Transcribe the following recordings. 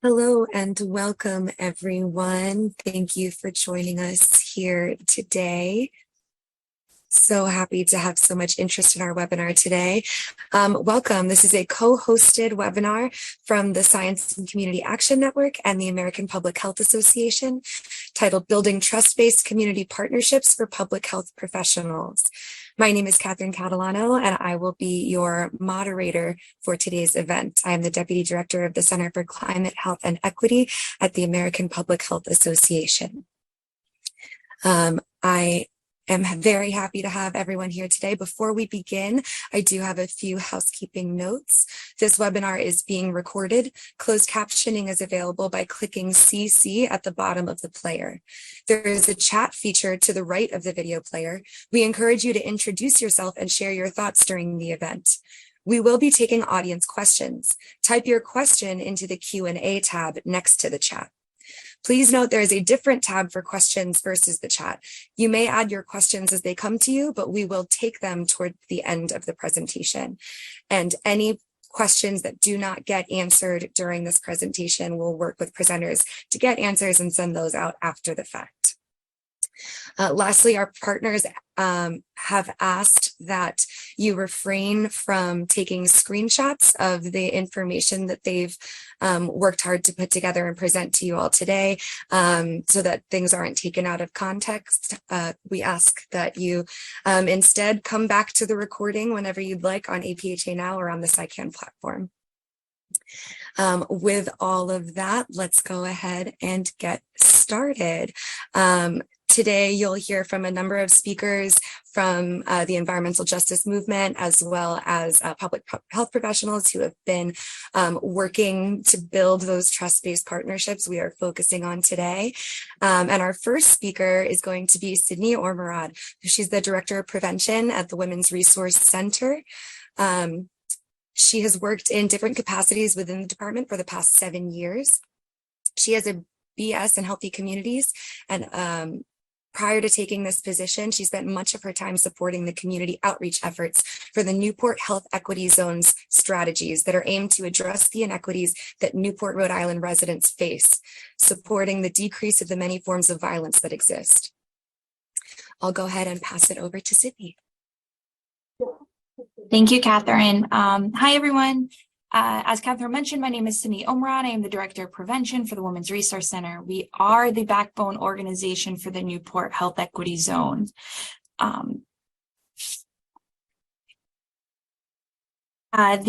Hello and welcome, everyone. Thank you for joining us here today. So happy to have so much interest in our webinar today. Welcome. This is a co-hosted webinar from the Science and Community Action Network and the American Public Health Association, titled Building Trust-Based Community Partnerships for Public Health Professionals. My name is Catherine Catalano, and I will be your moderator for today's event. I am the Deputy Director of the Center for Climate, Health, and Equity at the American Public Health Association. I am very happy to have everyone here today. Before we begin, I do have a few housekeeping notes. This webinar is being recorded. Closed captioning is available by clicking CC at the bottom of the player. There is a chat feature to the right of the video player. We encourage you to introduce yourself and share your thoughts during the event. We will be taking audience questions. Type your question into the Q&A tab next to the chat. Please note there is a different tab for questions versus the chat. You may add your questions as they come to you, but we will take them toward the end of the presentation. And any questions that do not get answered during this presentation, we'll work with presenters to get answers and send those out after the fact. Lastly, our partners have asked that you refrain from taking screenshots of the information that they've worked hard to put together and present to you all today, so that things aren't taken out of context. We ask that you instead come back to the recording whenever you'd like on APHA Now or on the SciCan platform. With all of that, let's go ahead and get started. Today, you'll hear from a number of speakers from the environmental justice movement, as well as public health professionals who have been working to build those trust-based partnerships we are focusing on today. And our first speaker is going to be Sydney Ormerod. She's the Director of Prevention at the Women's Resource Center. She has worked in different capacities within the department for the past 7 years. She has a BS in Healthy Communities, and prior to taking this position, she spent much of her time supporting the community outreach efforts for the Newport Health Equity Zones strategies that are aimed to address the inequities that Newport, Rhode Island residents face, supporting the decrease of the many forms of violence that exist. I'll go ahead and pass it over to Sydney. Thank you, Catherine. Hi, everyone. As Catherine mentioned, my name is Sydney Ormerod. I am the Director of Prevention for the Women's Resource Center. We are the backbone organization for the Newport Health Equity Zone. As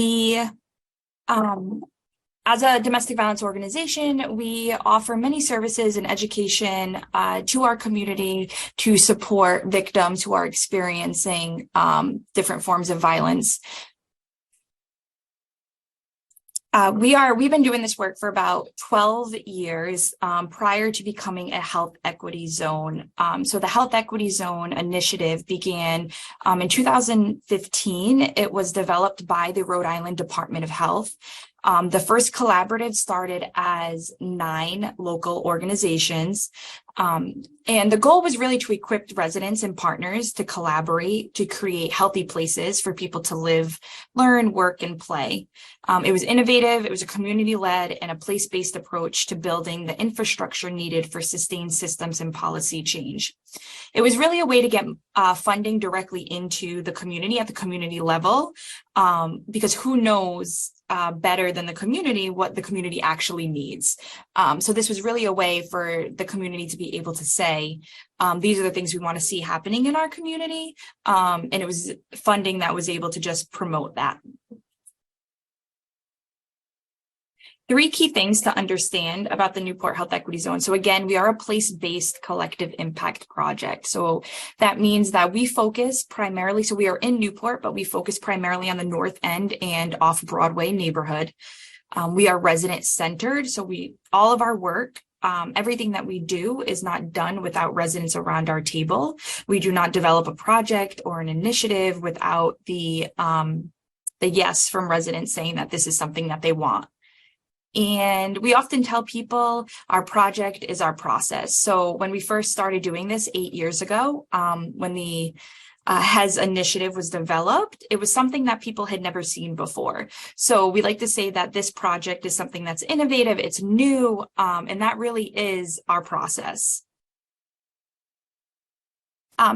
a domestic violence organization, we offer many services and education to our community to support victims who are experiencing different forms of violence. We've been doing this work for about 12 years prior to becoming a health equity zone. So the Health Equity Zone initiative began in 2015. It was developed by the Rhode Island Department of Health. The first collaborative started as 9 local organizations. And the goal was really to equip residents and partners to collaborate to create healthy places for people to live, learn, work, and play. It was innovative, it was a community-led and a place-based approach to building the infrastructure needed for sustained systems and policy change. It was really a way to get funding directly into the community at the community level, because who knows better than the community what the community actually needs. So this was really a way for the community to be able to say, these are the things we want to see happening in our community. And it was funding that was able to just promote that. 3 key things to understand about the Newport Health Equity Zone. So again, we are a place-based collective impact project. So that means that we focus primarily, so we are in Newport, but we focus primarily on the North End and off Broadway neighborhood. We are resident centered. So all of our work, everything that we do is not done without residents around our table. We do not develop a project or an initiative without the yes from residents saying that this is something that they want. And we often tell people our project is our process. So when we first started doing this 8 years ago, when the HES initiative was developed, it was something that people had never seen before. So we like to say that this project is something that's innovative, it's new, and that really is our process.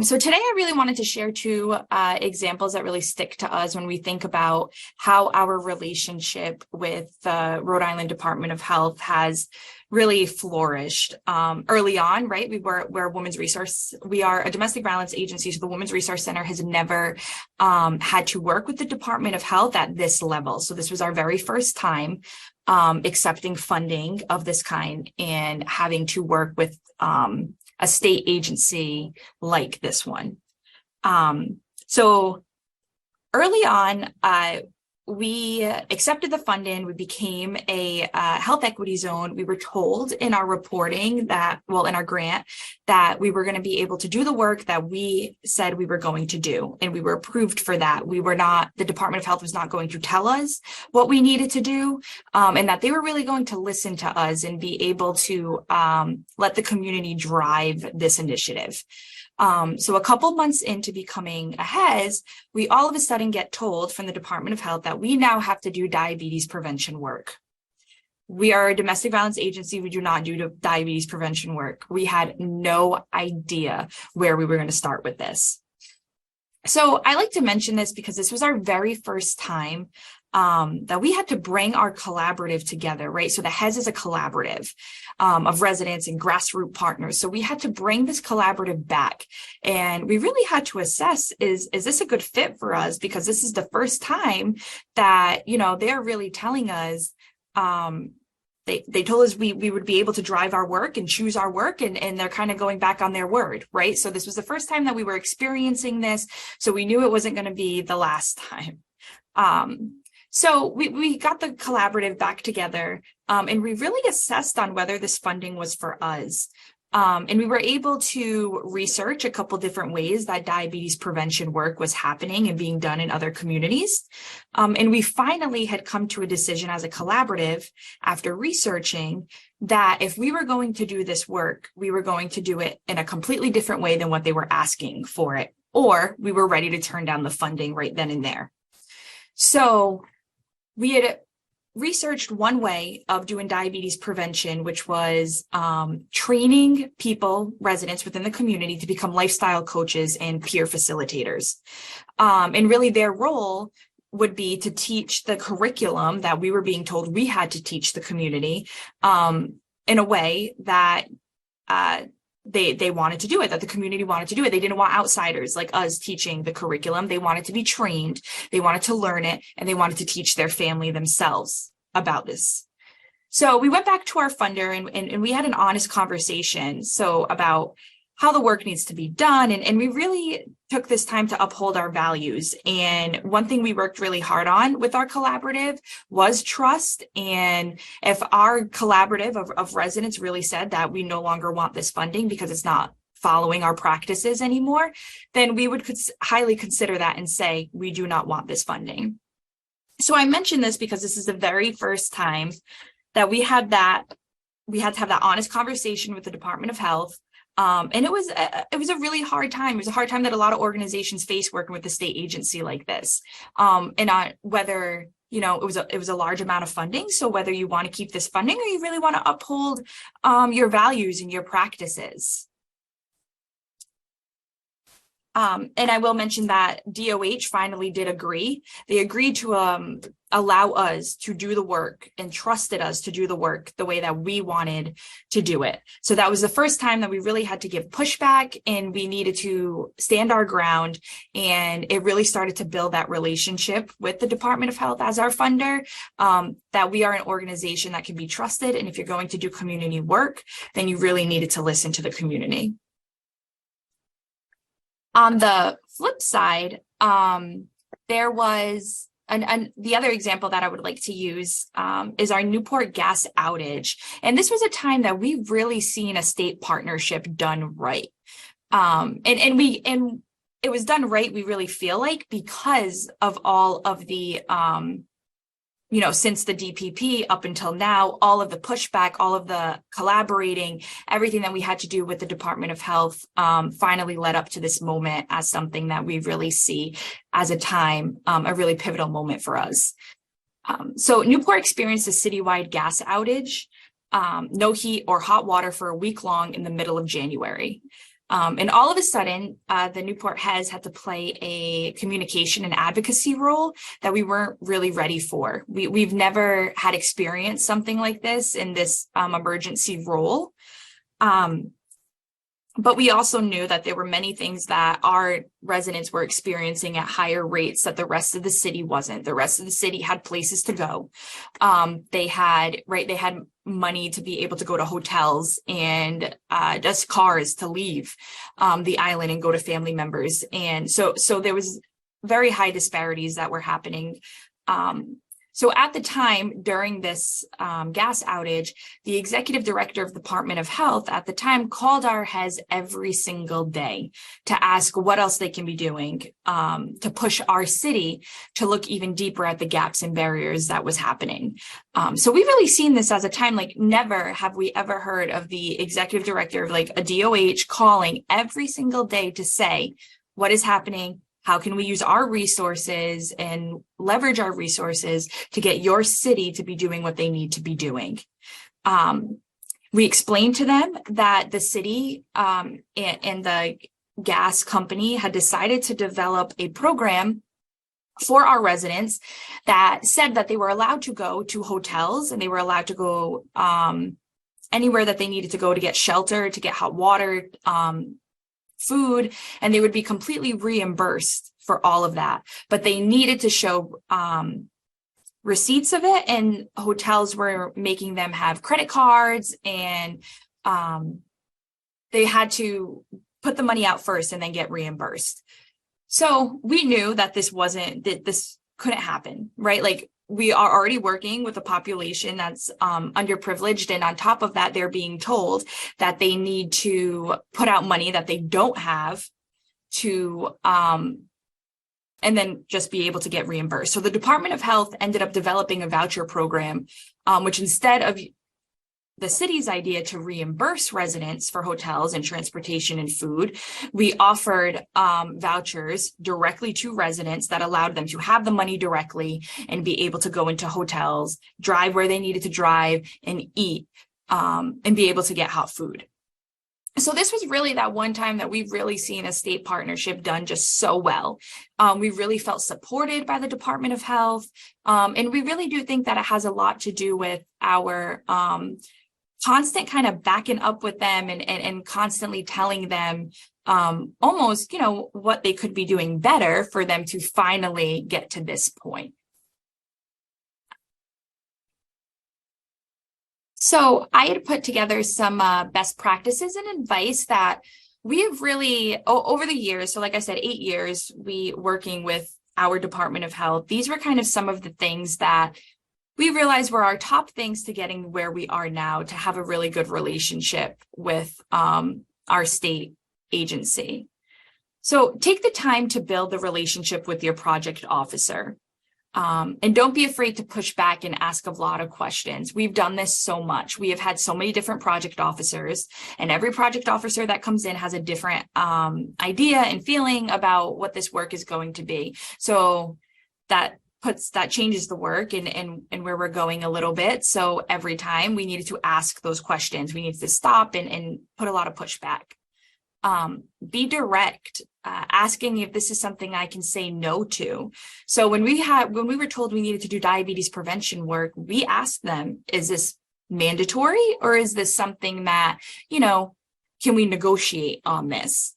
So today I really wanted to share two examples that really stick to us when we think about how our relationship with the Rhode Island Department of Health has really flourished. Early on, right? We're a women's resource. We are a domestic violence agency, so the Women's Resource Center has never had to work with the Department of Health at this level. So this was our very first time accepting funding of this kind and having to work with a state agency like this one. So early on, we accepted the funding. We became a health equity zone. We were told in our reporting that, well, in our grant, that we were going to be able to do the work that we said we were going to do. And we were approved for that. We were not, the Department of Health was not going to tell us what we needed to do, and that they were really going to listen to us and be able to let the community drive this initiative. So a couple months into becoming a HES, we all of a sudden get told from the Department of Health that we now have to do diabetes prevention work. We are a domestic violence agency. We do not do diabetes prevention work. We had no idea where we were going to start with this. So I like to mention this because this was our very first time that we had to bring our collaborative together, right? So the HES is a collaborative of residents and grassroots partners. So we had to bring this collaborative back, and we really had to assess, is this a good fit for us? Because this is the first time that, you know, they're really telling us, they told us we would be able to drive our work and choose our work, and they're kind of going back on their word, right? So this was the first time that we were experiencing this. So we knew it wasn't going to be the last time. So we got the collaborative back together, and we really assessed on whether this funding was for us. And we were able to research a couple different ways that diabetes prevention work was happening and being done in other communities. And we finally had come to a decision as a collaborative after researching that if we were going to do this work, we were going to do it in a completely different way than what they were asking for it, or we were ready to turn down the funding right then and there. So we had researched one way of doing diabetes prevention, which was training people, residents within the community, to become lifestyle coaches and peer facilitators. And really their role would be to teach the curriculum that we were being told we had to teach the community in a way that they wanted to do it, that the community wanted to do it. They didn't want outsiders like us teaching the curriculum. They wanted to be trained, they wanted to learn it, and they wanted to teach their family themselves about this. So we went back to our funder and we had an honest conversation about how the work needs to be done. And we really took this time to uphold our values. And one thing we worked really hard on with our collaborative was trust. And if our collaborative of residents really said that we no longer want this funding because it's not following our practices anymore, then we would highly consider that and say, we do not want this funding. So I mention this because this is the very first time that we had to have that honest conversation with the Department of Health. And it was a really hard time. It was a hard time that a lot of organizations face working with the state agency like this. And on whether, you know, it was a large amount of funding. So whether you want to keep this funding or you really want to uphold your values and your practices. And I will mention that DOH finally did agree. They agreed to allow us to do the work and trusted us to do the work the way that we wanted to do it. So that was the first time that we really had to give pushback and we needed to stand our ground. And it really started to build that relationship with the Department of Health as our funder, that we are an organization that can be trusted. And if you're going to do community work, then you really needed to listen to the community. On the flip side, there was the other example that I would like to use is our Newport gas outage. And this was a time that we've really seen a state partnership done right. And it was done right, we really feel like, because of all of the since the DPP up until now, all of the pushback, all of the collaborating, everything that we had to do with the Department of Health finally led up to this moment as something that we really see as a really pivotal moment for us. So Newport experienced a citywide gas outage, no heat or hot water for a week long in the middle of January. And all of a sudden, the Newport Has had to play a communication and advocacy role that we weren't really ready for. We've never had experienced something like this in this emergency role. But we also knew that there were many things that our residents were experiencing at higher rates that the rest of the city wasn't. The rest of the city had places to go. They had money to be able to go to hotels and just cars to leave the island and go to family members. And so there was very high disparities that were happening. So at the time during this gas outage, the executive director of the Department of Health at the time called our heads every single day to ask what else they can be doing to push our city to look even deeper at the gaps and barriers that was happening. So we've really seen this as a time, like never have we ever heard of the executive director of like a DOH calling every single day to say, what is happening? How can we use our resources and leverage our resources to get your city to be doing what they need to be doing? We explained to them that the city and the gas company had decided to develop a program for our residents that said that they were allowed to go to hotels and they were allowed to go anywhere that they needed to go to get shelter, to get hot water, food, and they would be completely reimbursed for all of that. But they needed to show receipts of it, and hotels were making them have credit cards, and they had to put the money out first and then get reimbursed. So we knew that this couldn't happen, right? Like, we are already working with a population that's underprivileged. And on top of that, they're being told that they need to put out money that they don't have to, and then just be able to get reimbursed. So the Department of Health ended up developing a voucher program, which instead of the city's idea to reimburse residents for hotels and transportation and food, we offered vouchers directly to residents that allowed them to have the money directly and be able to go into hotels, drive where they needed to drive, and eat, and be able to get hot food. So this was really that one time that we've really seen a state partnership done just so well. We really felt supported by the Department of Health. And we really do think that it has a lot to do with our constant kind of backing up with them and constantly telling them almost, what they could be doing better for them to finally get to this point. So I had put together some best practices and advice that we have really, over the years, so like I said, 8 years, we working with our Department of Health, these were kind of some of the things that we realized were our top things to getting where we are now, to have a really good relationship with our state agency. So take the time to build the relationship with your project officer. And don't be afraid to push back and ask a lot of questions. We've done this so much. We have had so many different project officers, and every project officer that comes in has a different idea and feeling about what this work is going to be. So that changes the work and where we're going a little bit. So every time we needed to ask those questions, we needed to stop and put a lot of pushback. Be direct, asking if this is something I can say no to. So when we were told we needed to do diabetes prevention work, we asked them, is this mandatory, or is this something that, can we negotiate on this?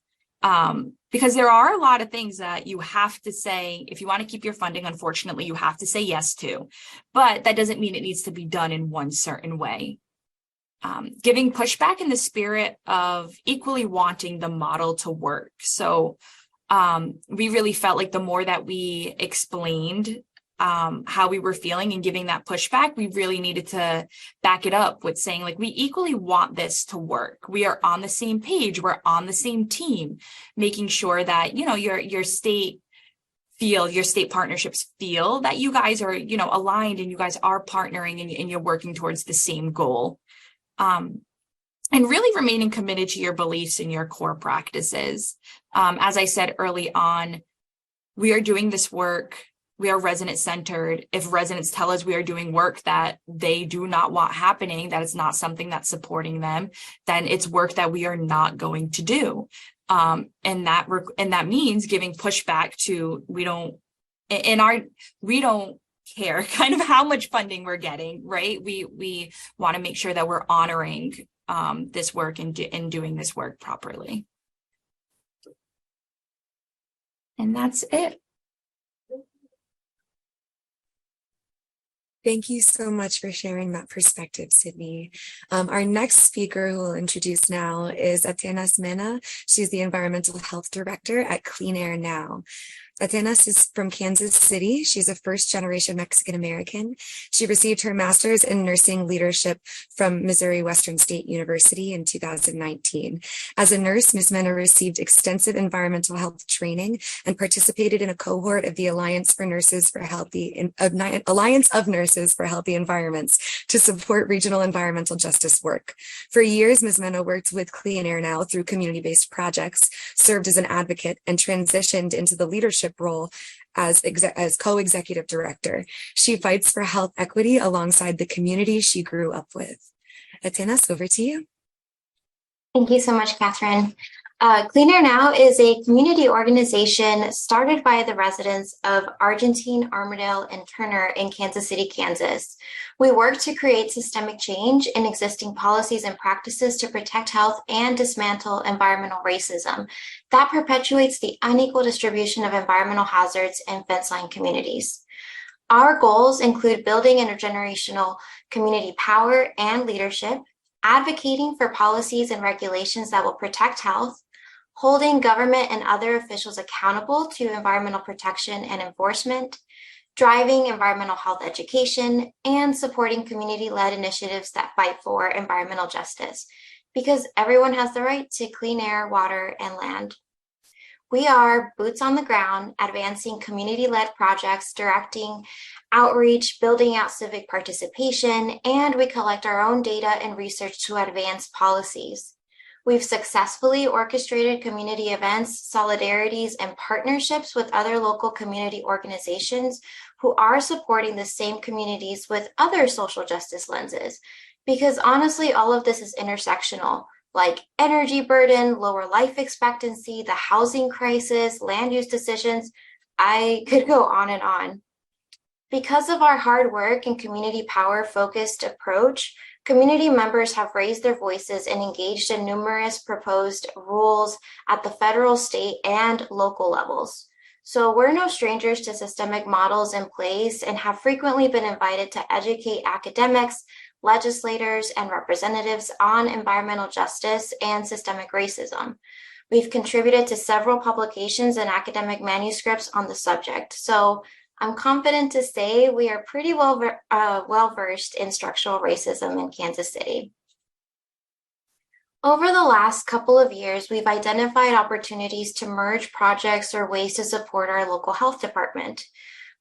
Because there are a lot of things that you have to say, if you want to keep your funding, unfortunately, you have to say yes to, but that doesn't mean it needs to be done in one certain way. Giving pushback in the spirit of equally wanting the model to work. So we really felt like the more that we explained how we were feeling and giving that pushback, we really needed to back it up with saying, like, we equally want this to work. We are on the same page. We're on the same team, making sure that, your state feel, your state partnerships feel that you guys are, aligned and you guys are partnering and you're working towards the same goal. And really remaining committed to your beliefs and your core practices. As I said early on, we are doing this work. We are resident centered. If residents tell us we are doing work that they do not want happening, that it's not something that's supporting them, then it's work that we are not going to do. And that means giving pushback to we don't care kind of how much funding we're getting, right? We want to make sure that we're honoring this work and doing this work properly. And that's it. Thank you so much for sharing that perspective, Sydney. Our next speaker who we'll introduce now is Atenas Mena. She's the Environmental Health Director at Clean Air Now. Atenas is from Kansas City. She's a first-generation Mexican-American. She received her master's in nursing leadership from Missouri Western State University in 2019. As a nurse, Ms. Mena received extensive environmental health training and participated in a cohort of the Alliance of Nurses for Healthy Environments to support regional environmental justice work. For years, Ms. Mena worked with Clean Air Now through community-based projects, served as an advocate, and transitioned into the leadership role as co-executive director. She fights for health equity alongside the community she grew up with. Atenas, over to you. Thank you so much, Catherine. Clean Air Now is a community organization started by the residents of Argentine, Armadale, and Turner in Kansas City, Kansas. We work to create systemic change in existing policies and practices to protect health and dismantle environmental racism that perpetuates the unequal distribution of environmental hazards in fence-line communities. Our goals include building intergenerational community power and leadership, advocating for policies and regulations that will protect health, holding government and other officials accountable to environmental protection and enforcement, driving environmental health education, and supporting community-led initiatives that fight for environmental justice, because everyone has the right to clean air, water, and land. We are boots on the ground, advancing community-led projects, directing outreach, building out civic participation, and we collect our own data and research to advance policies. We've successfully orchestrated community events, solidarities, and partnerships with other local community organizations who are supporting the same communities with other social justice lenses. Because honestly, all of this is intersectional, like energy burden, lower life expectancy, the housing crisis, land use decisions. I could go on and on. Because of our hard work and community power-focused approach, community members have raised their voices and engaged in numerous proposed rules at the federal, state, and local levels. So we're no strangers to systemic models in place and have frequently been invited to educate academics, legislators, and representatives on environmental justice and systemic racism. We've contributed to several publications and academic manuscripts on the subject. So I'm confident to say we are pretty well versed in structural racism in Kansas City. Over the last couple of years, we've identified opportunities to merge projects or ways to support our local health department.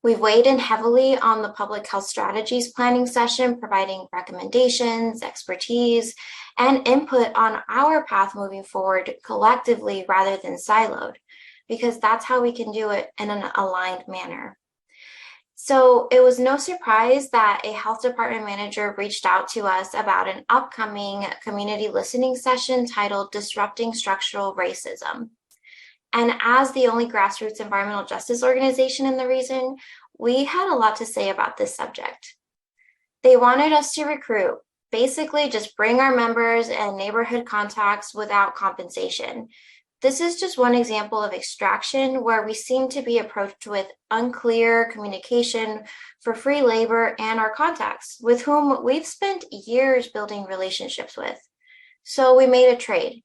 We've weighed in heavily on the public health strategies planning session, providing recommendations, expertise, and input on our path moving forward collectively rather than siloed, because that's how we can do it in an aligned manner. So it was no surprise that a health department manager reached out to us about an upcoming community listening session titled Disrupting Structural Racism. And as the only grassroots environmental justice organization in the region, we had a lot to say about this subject. They wanted us to recruit, basically just bring our members and neighborhood contacts without compensation. This is just one example of extraction where we seem to be approached with unclear communication for free labor and our contacts, with whom we've spent years building relationships with. So we made a trade.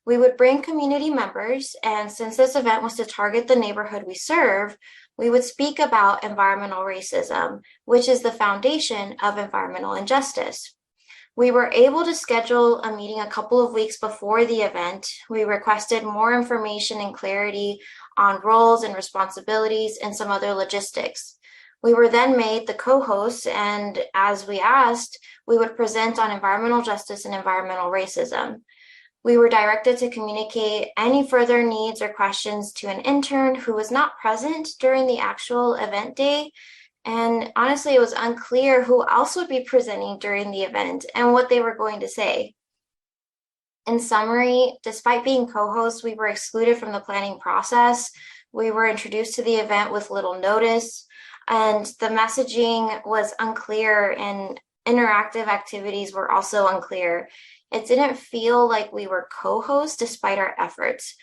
We would bring community members, and since this event was to target the neighborhood we serve, we would speak about environmental racism, which is the foundation of environmental injustice. We were able to schedule a meeting a couple of weeks before the event. We requested more information and clarity on roles and responsibilities and some other logistics. We were then made the co-hosts, and as we asked, we would present on environmental justice and environmental racism. We were directed to communicate any further needs or questions to an intern who was not present during the actual event day. And honestly, it was unclear who else would be presenting during the event and what they were going to say. In summary, despite being co-hosts, we were excluded from the planning process. We were introduced to the event with little notice, and the messaging was unclear, and interactive activities were also unclear. It didn't feel like we were co-hosts despite our efforts,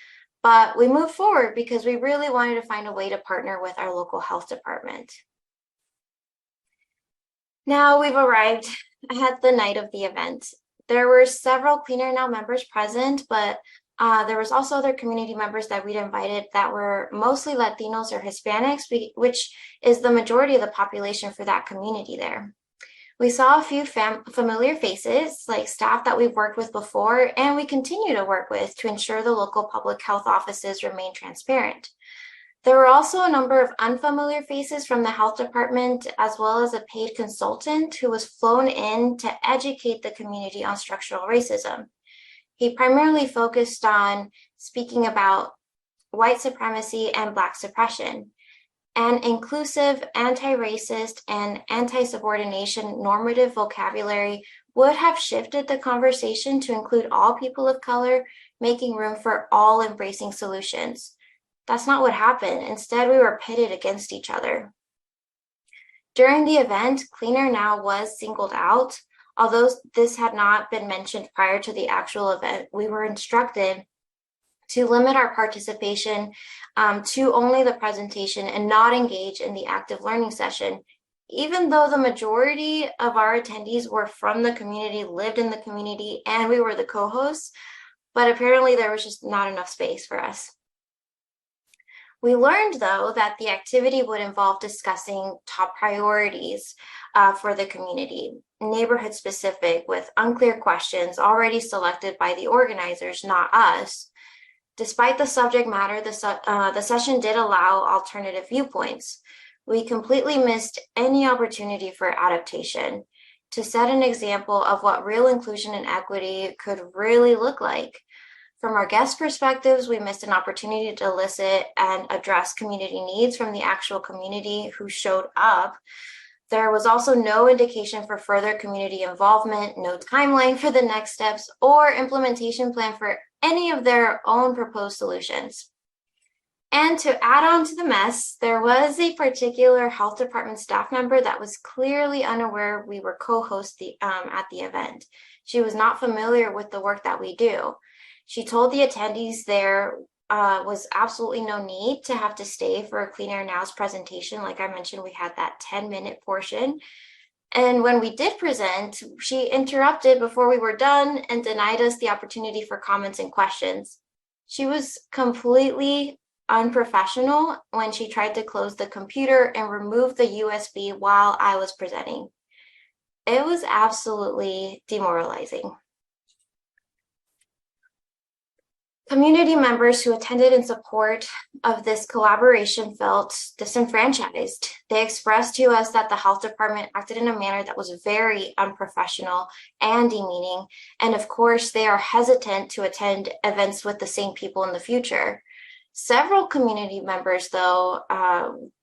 but we moved forward because we really wanted to find a way to partner with our local health department. Now we've arrived at the night of the event. There were several Clean Air Now members present, but there was also other community members that we'd invited that were mostly Latinos or Hispanics, which is the majority of the population for that community there. We saw a few familiar faces, like staff that we've worked with before, and we continue to work with to ensure the local public health offices remain transparent. There were also a number of unfamiliar faces from the health department, as well as a paid consultant who was flown in to educate the community on structural racism. He primarily focused on speaking about white supremacy and Black suppression. An inclusive, anti-racist, and anti-subordination normative vocabulary would have shifted the conversation to include all people of color, making room for all embracing solutions. That's not what happened. Instead, we were pitted against each other. During the event, Clean Air Now was singled out. Although this had not been mentioned prior to the actual event, we were instructed to limit our participation to only the presentation and not engage in the active learning session, even though the majority of our attendees were from the community, lived in the community, and we were the co-hosts, but apparently there was just not enough space for us. We learned, though, that the activity would involve discussing top priorities for the community, neighborhood specific, with unclear questions already selected by the organizers, not us. Despite the subject matter, the session did allow alternative viewpoints. We completely missed any opportunity for adaptation to set an example of what real inclusion and equity could really look like. From our guest perspectives, we missed an opportunity to elicit and address community needs from the actual community who showed up. There was also no indication for further community involvement, no timeline for the next steps, or implementation plan for any of their own proposed solutions. And to add on to the mess, there was a particular health department staff member that was clearly unaware we were co-hosts at the event. She was not familiar with the work that we do. She told the attendees there was absolutely no need to have to stay for Clean Air Now's presentation. Like I mentioned, we had that 10-minute portion. And when we did present, she interrupted before we were done and denied us the opportunity for comments and questions. She was completely unprofessional when she tried to close the computer and remove the USB while I was presenting. It was absolutely demoralizing. Community members who attended in support of this collaboration felt disenfranchised. They expressed to us that the health department acted in a manner that was very unprofessional and demeaning. And of course, they are hesitant to attend events with the same people in the future. Several community members, though,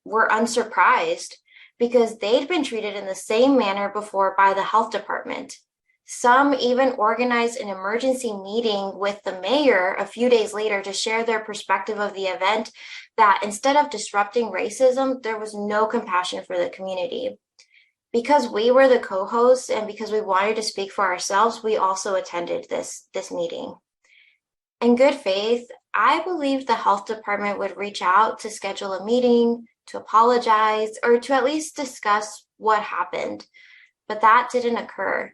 were unsurprised because they'd been treated in the same manner before by the health department. Some even organized an emergency meeting with the mayor a few days later to share their perspective of the event, that instead of disrupting racism, there was no compassion for the community. Because we were the co-hosts and because we wanted to speak for ourselves, we also attended this meeting. In good faith, I believed the health department would reach out to schedule a meeting, to apologize, or to at least discuss what happened, but that didn't occur.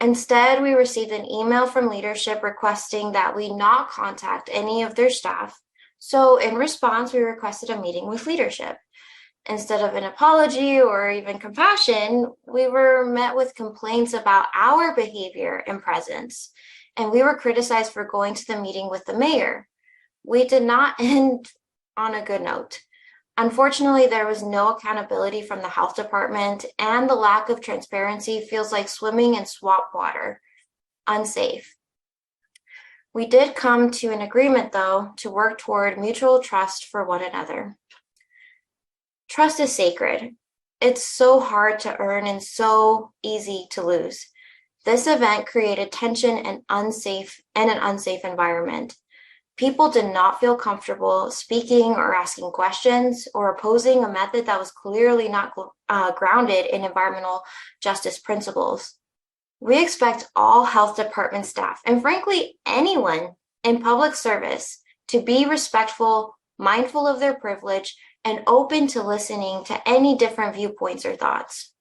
Instead, we received an email from leadership requesting that we not contact any of their staff. So in response, we requested a meeting with leadership. Instead of an apology or even compassion, we were met with complaints about our behavior and presence, and we were criticized for going to the meeting with the mayor. We did not end on a good note. Unfortunately, there was no accountability from the health department, and the lack of transparency feels like swimming in swamp water, unsafe. We did come to an agreement, though, to work toward mutual trust for one another. Trust is sacred. It's so hard to earn and so easy to lose. This event created tension and an unsafe environment. People did not feel comfortable speaking or asking questions or opposing a method that was clearly not grounded in environmental justice principles. We expect all health department staff, and frankly, anyone in public service, to be respectful, mindful of their privilege, and open to listening to any different viewpoints or thoughts.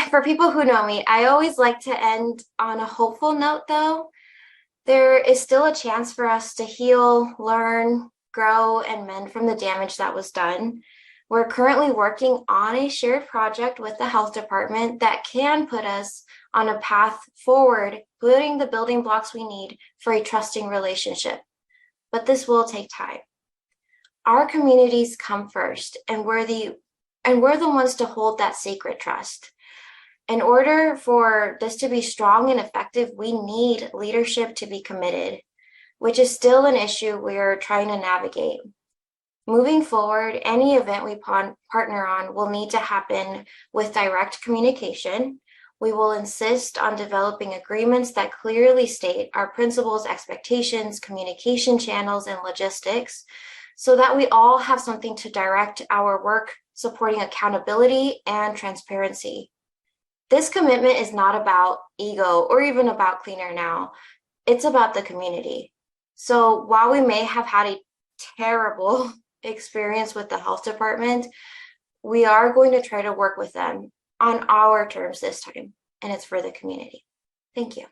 For people who know me, I always like to end on a hopeful note, though. There is still a chance for us to heal, learn, grow, and mend from the damage that was done. We're currently working on a shared project with the health department that can put us on a path forward, putting the building blocks we need for a trusting relationship. But this will take time. Our communities come first, and we're the ones to hold that sacred trust. In order for this to be strong and effective, we need leadership to be committed, which is still an issue we're trying to navigate. Moving forward, any event we partner on will need to happen with direct communication. We will insist on developing agreements that clearly state our principles, expectations, communication channels, and logistics, so that we all have something to direct our work, supporting accountability and transparency. This commitment is not about ego or even about Clean Air Now. It's about the community. So while we may have had a terrible experience with the health department, we are going to try to work with them on our terms this time, and it's for the community. Thank you.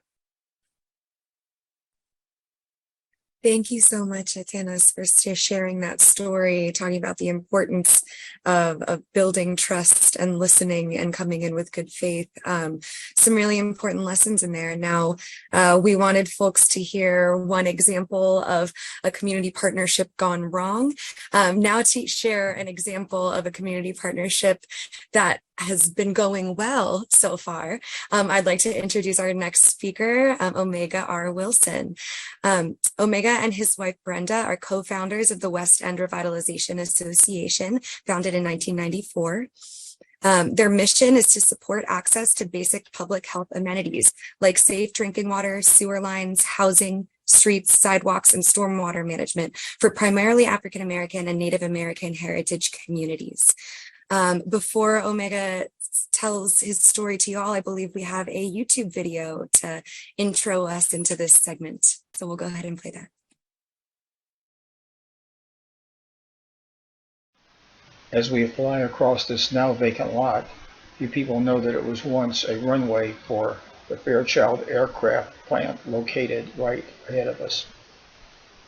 Thank you so much, Atanas, for sharing that story, talking about the importance of building trust and listening and coming in with good faith. Some really important lessons in there. Now, we wanted folks to hear one example of a community partnership gone wrong. Now to share an example of a community partnership that has been going well so far. I'd like to introduce our next speaker, Omega R. Wilson. Omega and his wife Brenda are co-founders of the West End Revitalization Association, founded in 1994. Their mission is to support access to basic public health amenities like safe drinking water, sewer lines, housing, streets, sidewalks, and stormwater management for primarily African American and Native American heritage communities. Before Omega tells his story to y'all, I believe we have a YouTube video to intro us into this segment. So we'll go ahead and play that. As we fly across this now vacant lot, you people know that it was once a runway for the Fairchild aircraft plant located right ahead of us.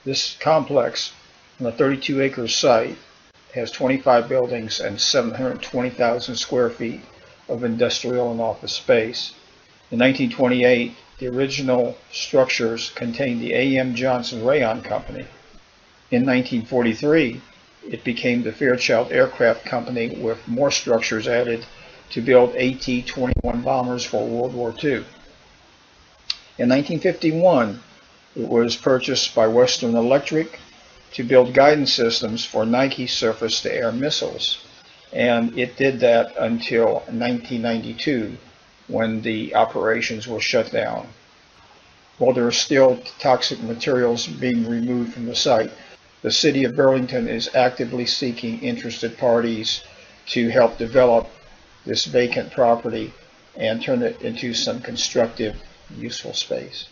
This complex on a 32-acre site has 25 buildings and 720,000 square feet of industrial and office space. In 1928, the original structures contained the A.M. Johnson Rayon Company. In 1943, it became the Fairchild Aircraft Company, with more structures added to build AT-21 bombers for World War II. In 1951, it was purchased by Western Electric to build guidance systems for Nike surface-to-air missiles, and it did that until 1992, when the operations were shut down. While there are still toxic materials being removed from the site, the City of Burlington is actively seeking interested parties to help develop this vacant property and turn it into some constructive, useful space.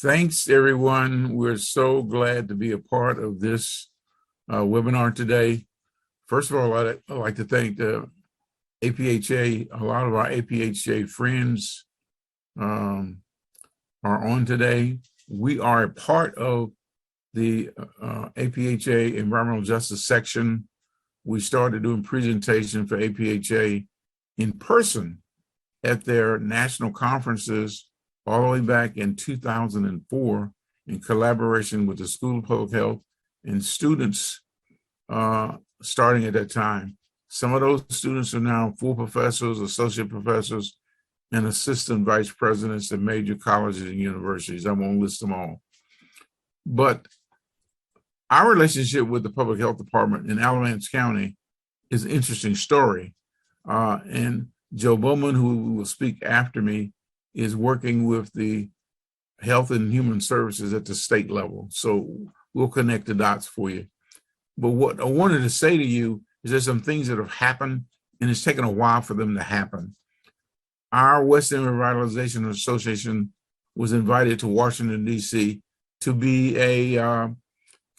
Thanks, everyone. We're so glad to be a part of this webinar today. First of all, I'd like to thank the APHA. A lot of our APHA friends are on today. We are a part of the APHA Environmental Justice section. We started doing presentation for APHA in person at their national conferences all the way back in 2004 in collaboration with the School of Public Health and students starting at that time. Some of those students are now full professors, associate professors, and assistant vice presidents at major colleges and universities. I won't list them all. But our relationship with the Public Health Department in Alamance County is an interesting story. And Joe Bowman, who will speak after me, is working with the Health and Human Services at the state level. So we'll connect the dots for you. But what I wanted to say to you is there's some things that have happened, and it's taken a while for them to happen. Our West End Revitalization Association was invited to Washington, D.C. to be a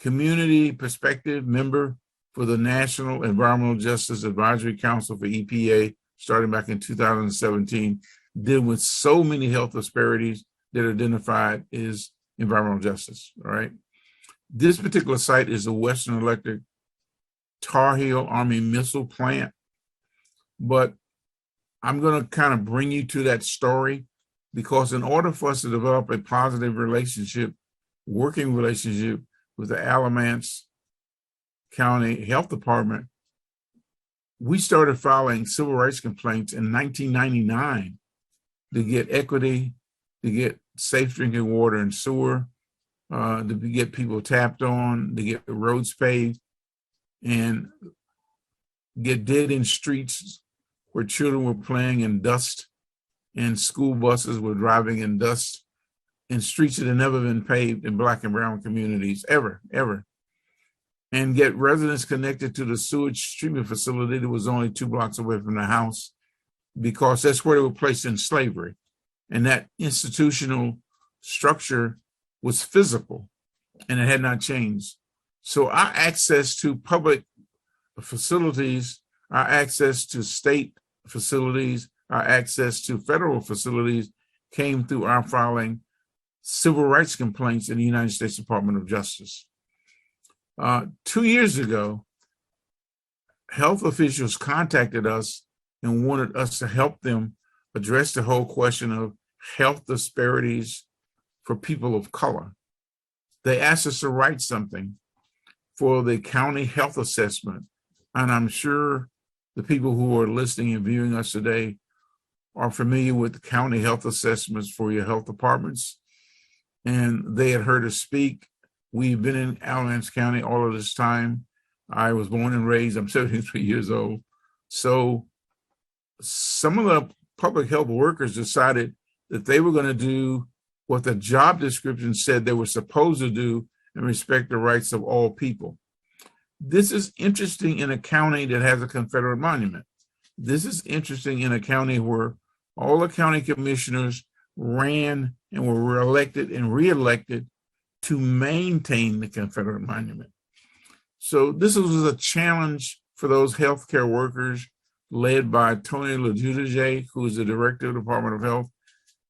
community perspective member for the National Environmental Justice Advisory Council for EPA, starting back in 2017, dealing with so many health disparities that are identified as environmental justice, all right? This particular site is the Western Electric Tar Heel Army Missile Plant, but I'm gonna kind of bring you to that story because in order for us to develop a positive relationship, working relationship with the Alamance County Health Department, we started filing civil rights complaints in 1999 to get equity, to get safe drinking water and sewer, to get people tapped on, to get roads paved, and get dead-end streets where children were playing in dust and school buses were driving in dust and streets that had never been paved in Black and brown communities, ever. And get residents connected to the sewage treatment facility that was only 2 blocks away from the house because that's where they were placed in slavery. And that institutional structure was physical and it had not changed. So our access to public facilities, our access to state facilities, our access to federal facilities came through our filing civil rights complaints in the United States Department of Justice. 2 years ago, health officials contacted us and wanted us to help them address the whole question of health disparities for people of color. They asked us to write something for the county health assessment. And I'm sure the people who are listening and viewing us today are familiar with the county health assessments for your health departments. And they had heard us speak. We've been in Alamance County all of this time. I was born and raised, I'm 73 years old. So some of the public health workers decided that they were going to do what the job description said they were supposed to do and respect the rights of all people. This is interesting in a county that has a Confederate monument. This is interesting in a county where all the county commissioners ran and were reelected and reelected to maintain the Confederate monument. So this was a challenge for those healthcare workers led by Tony LaJudige, who is the director of the Department of Health,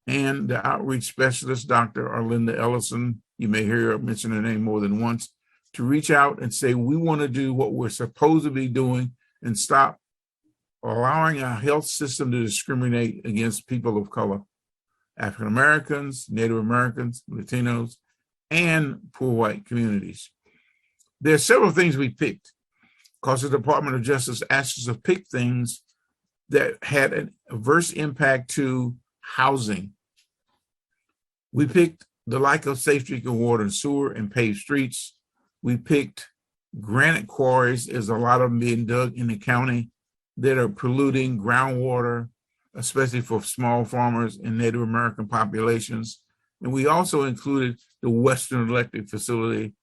and the outreach specialist, Dr. Arlinda Ellison. You may hear her mention her name more than once, to reach out and say, we want to do what we're supposed to be doing and stop allowing our health system to discriminate against people of color, African Americans, Native Americans, Latinos, and poor white communities. There are several things we picked because the Department of Justice asked us to pick things that had an adverse impact to housing. We picked the lack of safe drinking water and sewer and paved streets. We picked granite quarries, as a lot of them being dug in the county that are polluting groundwater, especially for small farmers and Native American populations. And we also included the Western Electric facility,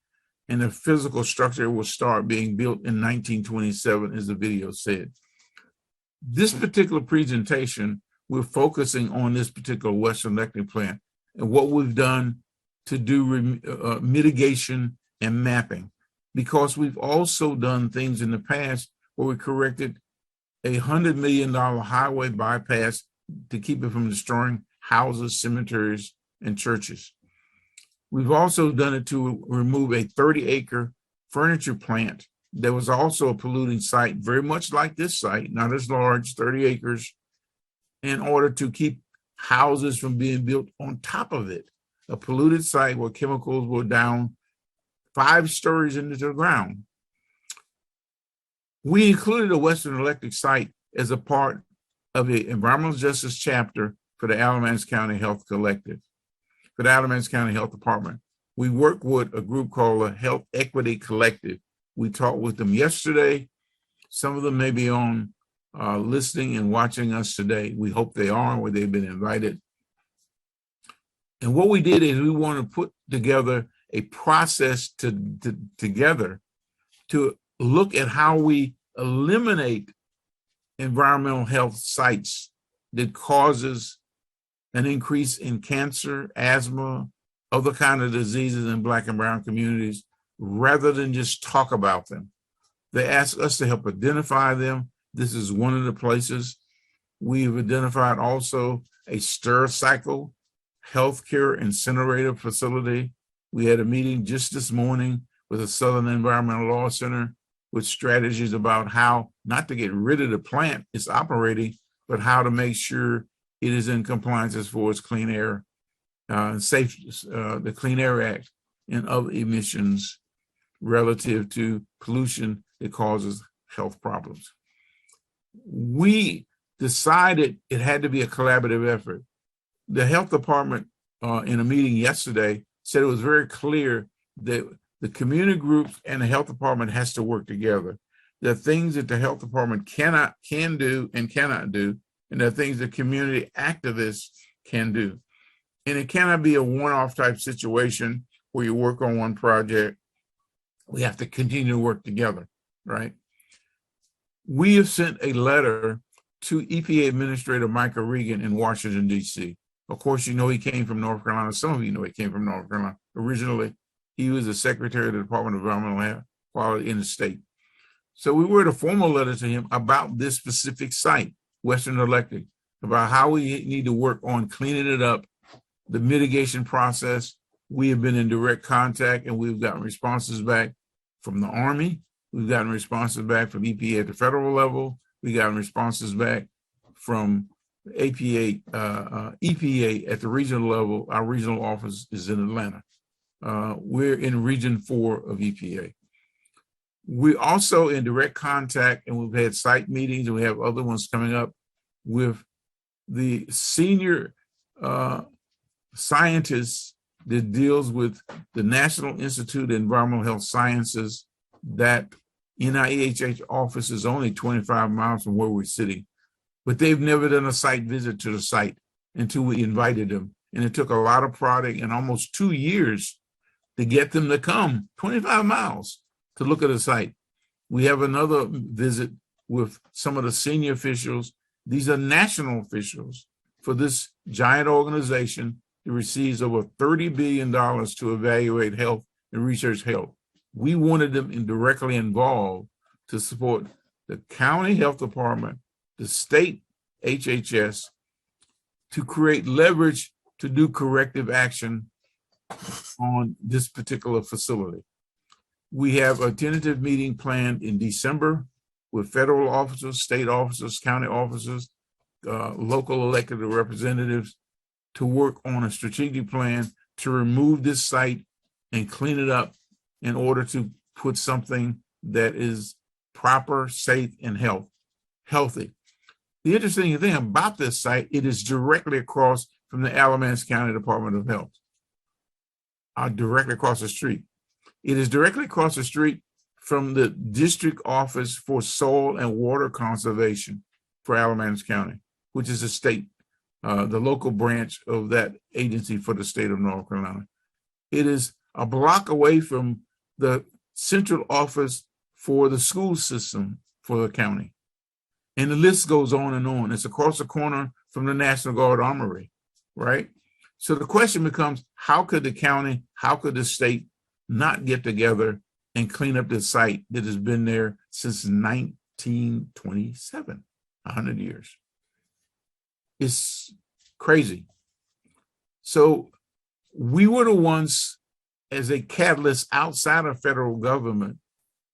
and the physical structure will start being built in 1927, as the video said. This particular presentation, we're focusing on this particular Western Electric plant and what we've done to do mitigation and mapping, because we've also done things in the past where we corrected $100 million highway bypass to keep it from destroying houses, cemeteries, and churches. We've also done it to remove a 30-acre furniture plant that was also a polluting site, very much like this site, not as large, 30 acres, in order to keep houses from being built on top of it. A polluted site where chemicals were down 5 stories into the ground. We included a Western Electric site as a part of the environmental justice chapter for the Alamance County Health Collective, for the Alamance County Health Department. We work with a group called the Health Equity Collective. We talked with them yesterday. Some of them may be on listening and watching us today. We hope they are, or they've been invited. And what we did is we want to put together a process together to look at how we eliminate environmental health sites that causes an increase in cancer, asthma, other kind of diseases in Black and brown communities, rather than just talk about them. They ask us to help identify them. This is one of the places. We've identified also a Stir-Cycle healthcare incinerator facility. We had a meeting just this morning with the Southern Environmental Law Center with strategies about how not to get rid of the plant it's operating, but how to make sure it is in compliance as far as clean air, the Clean Air Act and other emissions relative to pollution that causes health problems. We decided it had to be a collaborative effort. The health department in a meeting yesterday said it was very clear that the community groups and the health department has to work together. There are things that the health department can do and cannot do, and there are things that community activists can do. And it cannot be a one-off type situation where you work on one project. We have to continue to work together, right? We have sent a letter to EPA Administrator Michael Regan in Washington, D.C. Of course, you know he came from North Carolina. Some of you know he came from North Carolina. Originally, he was the Secretary of the Department of Environmental Quality in the state. So we wrote a formal letter to him about this specific site, Western Electric, about how we need to work on cleaning it up, the mitigation process. We have been in direct contact and we've gotten responses back from the Army. We've gotten responses back from EPA at the federal level. We've gotten responses back from EPA at the regional level. Our regional office is in Atlanta. We're in Region 4 of EPA. We're also in direct contact, and we've had site meetings, and we have other ones coming up with the senior scientist that deals with the National Institute of Environmental Health Sciences. That NIEHH office is only 25 miles from where we're sitting, but they've never done a site visit to the site until we invited them. And it took a lot of prodding and almost 2 years to get them to come 25 miles to look at the site. We have another visit with some of the senior officials. These are national officials for this giant organization that receives over $30 billion to evaluate health and research health. We wanted them directly involved to support the county health department, the state HHS, to create leverage to do corrective action on this particular facility. We have a tentative meeting planned in December with federal officers, state officers, county officers, local elected representatives to work on a strategic plan to remove this site and clean it up in order to put something that is proper, safe, and healthy. The interesting thing about this site, it is directly across from the Alamance County Department of Health, directly across the street. It is directly across the street from the district office for soil and water conservation for Alamance County, which is the state, the local branch of that agency for the state of North Carolina. It is a block away from the central office for the school system for the county. And the list goes on and on. It's across the corner from the National Guard Armory, right? So the question becomes, how could the county, how could the state not get together and clean up this site that has been there since 1927, 100 years? It's crazy. So we were the ones, as a catalyst outside of federal government,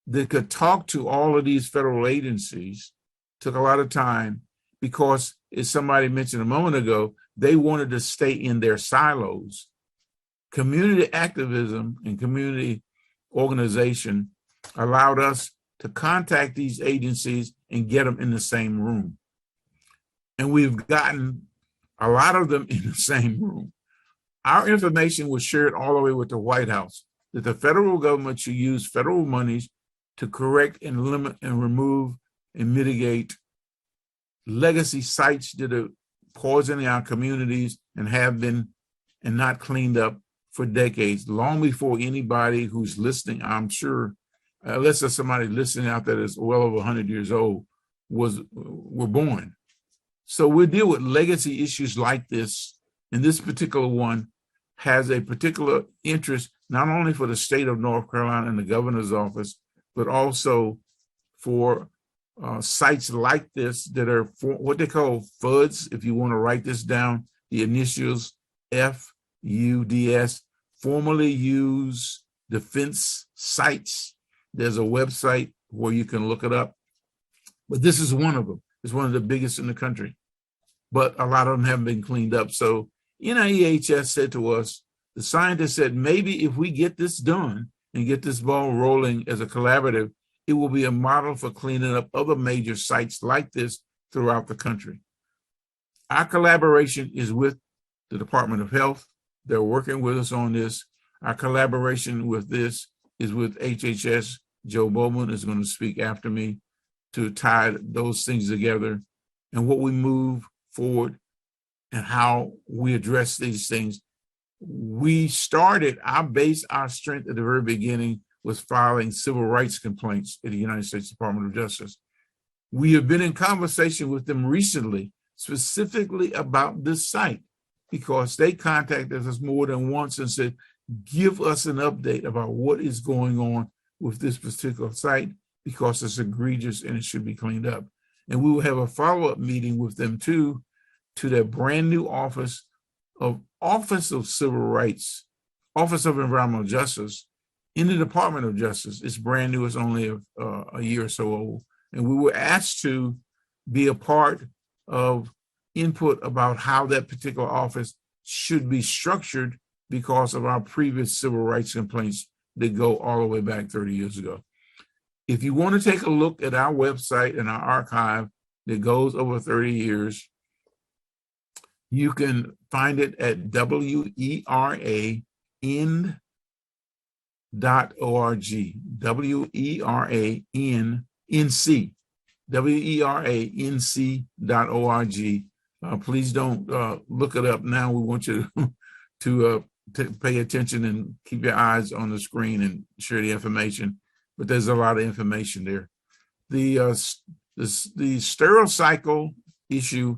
that could talk to all of these federal agencies. Took a lot of time because, as somebody mentioned a moment ago, they wanted to stay in their silos. Community activism and community organization allowed us to contact these agencies and get them in the same room. And we've gotten a lot of them in the same room. Our information was shared all the way with the White House, that the federal government should use federal monies to correct and limit and remove and mitigate legacy sites that are poisoning our communities and have been and not cleaned up for decades, long before anybody who's listening, I'm sure, unless there's somebody listening out there that's well over 100 years old, were born. So we deal with legacy issues like this, and this particular one has a particular interest, not only for the state of North Carolina and the governor's office, but also for sites like this that are for what they call FUDs. If you want to write this down, the initials FUDS, formerly used defense sites. There's a website where you can look it up, but this is one of them. It's one of the biggest in the country, but a lot of them haven't been cleaned up. So NIEHS said to us, the scientists said, maybe if we get this done and get this ball rolling as a collaborative, it will be a model for cleaning up other major sites like this throughout the country. Our collaboration is with the Department of Health. They're working with us on this. Our collaboration with this is with HHS. Joe Bowman is going to speak after me to tie those things together and what we move forward and how we address these things. We started, our strength at the very beginning was filing civil rights complaints at the United States Department of Justice. We have been in conversation with them recently, specifically about this site, because they contacted us more than once and said, give us an update about what is going on with this particular site, because it's egregious and it should be cleaned up. And we will have a follow-up meeting with them too, to their brand new Office of Civil Rights, Office of Environmental Justice in the Department of Justice. It's brand new, it's only a year or so old. And we were asked to be a part of input about how that particular office should be structured because of our previous civil rights complaints that go all the way back 30 years ago. If you want to take a look at our website and our archive that goes over 30 years, you can find it at WERAN.org, WERANC.org. Please don't look it up now. We want you to pay attention and keep your eyes on the screen and share the information. But there's a lot of information there. The sterile cycle issue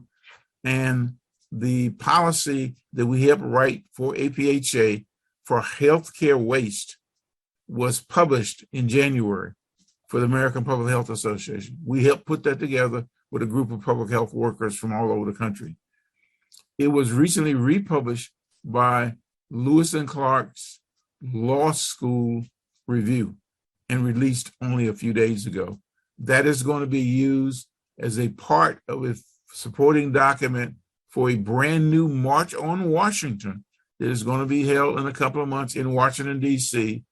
and the policy that we helped write for APHA for healthcare waste was published in January for the American Public Health Association. We helped put that together with a group of public health workers from all over the country. It was recently republished by Lewis and Clark's Law School Review and released only a few days ago. That is going to be used as a part of a supporting document for a brand new March on Washington that is going to be held in a couple of months in Washington, D.C.,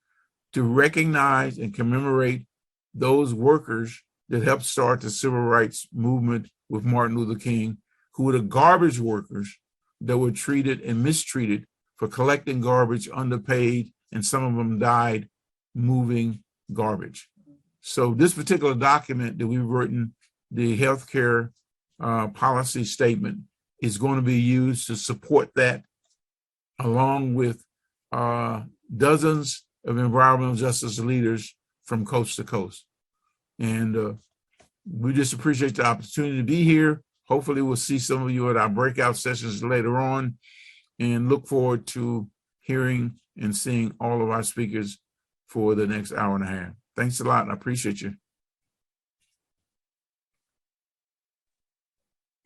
to recognize and commemorate those workers that helped start the civil rights movement with Martin Luther King, who were the garbage workers that were treated and mistreated for collecting garbage, underpaid, and some of them died moving garbage. So this particular document that we've written, the healthcare policy statement, is going to be used to support that, along with dozens of environmental justice leaders from coast to coast. And we just appreciate the opportunity to be here. Hopefully we'll see some of you at our breakout sessions later on. and look forward to hearing and seeing all of our speakers for the next hour and a half. Thanks a lot. I appreciate you.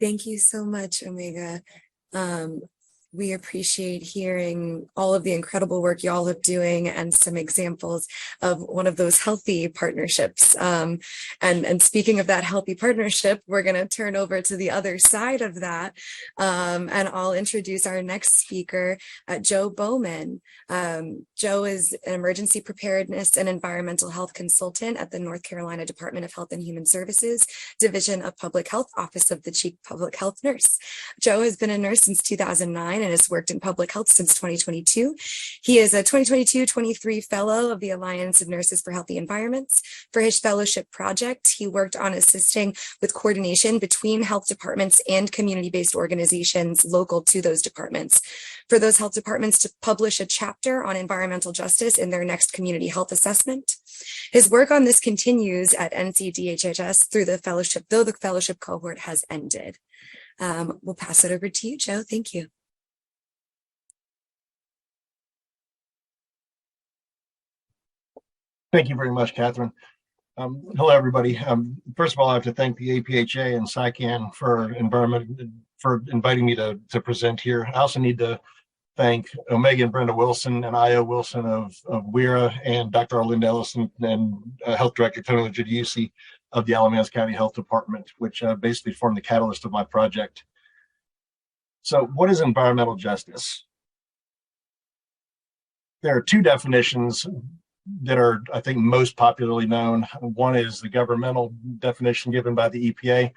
Thank you so much, Omega. We appreciate hearing all of the incredible work y'all are doing and some examples of one of those healthy partnerships. And speaking of that healthy partnership, we're going to turn over to the other side of that. And I'll introduce our next speaker, Joe Bowman. Joe is an emergency preparedness and environmental health consultant at the North Carolina Department of Health and Human Services, Division of Public Health, Office of the Chief Public Health Nurse. Joe has been a nurse since 2009 and has worked in public health since 2022. He is a 2022-23 fellow of the Alliance of Nurses for Healthy Environments. For his fellowship project, he worked on assisting with coordination between health departments and community-based organizations local to those departments, for those health departments to publish a chapter on environmental justice in their next community health assessment. His work on this continues at NCDHHS through the fellowship, though the fellowship cohort has ended. We'll pass it over to you, Joe. Thank you. Thank you very much, Catherine. Hello, everybody. First of all, I have to thank the APHA and SciCan for inviting me to present here. I also need to thank Omega and Brenda Wilson and Io Wilson of WERA and Dr. Arlinda Ellison and Health Director Tony Legidiusi of the Alamance County Health Department, which basically formed the catalyst of my project. So what is environmental justice? There are two definitions that are, I think, most popularly known. One is the governmental definition given by the EPA,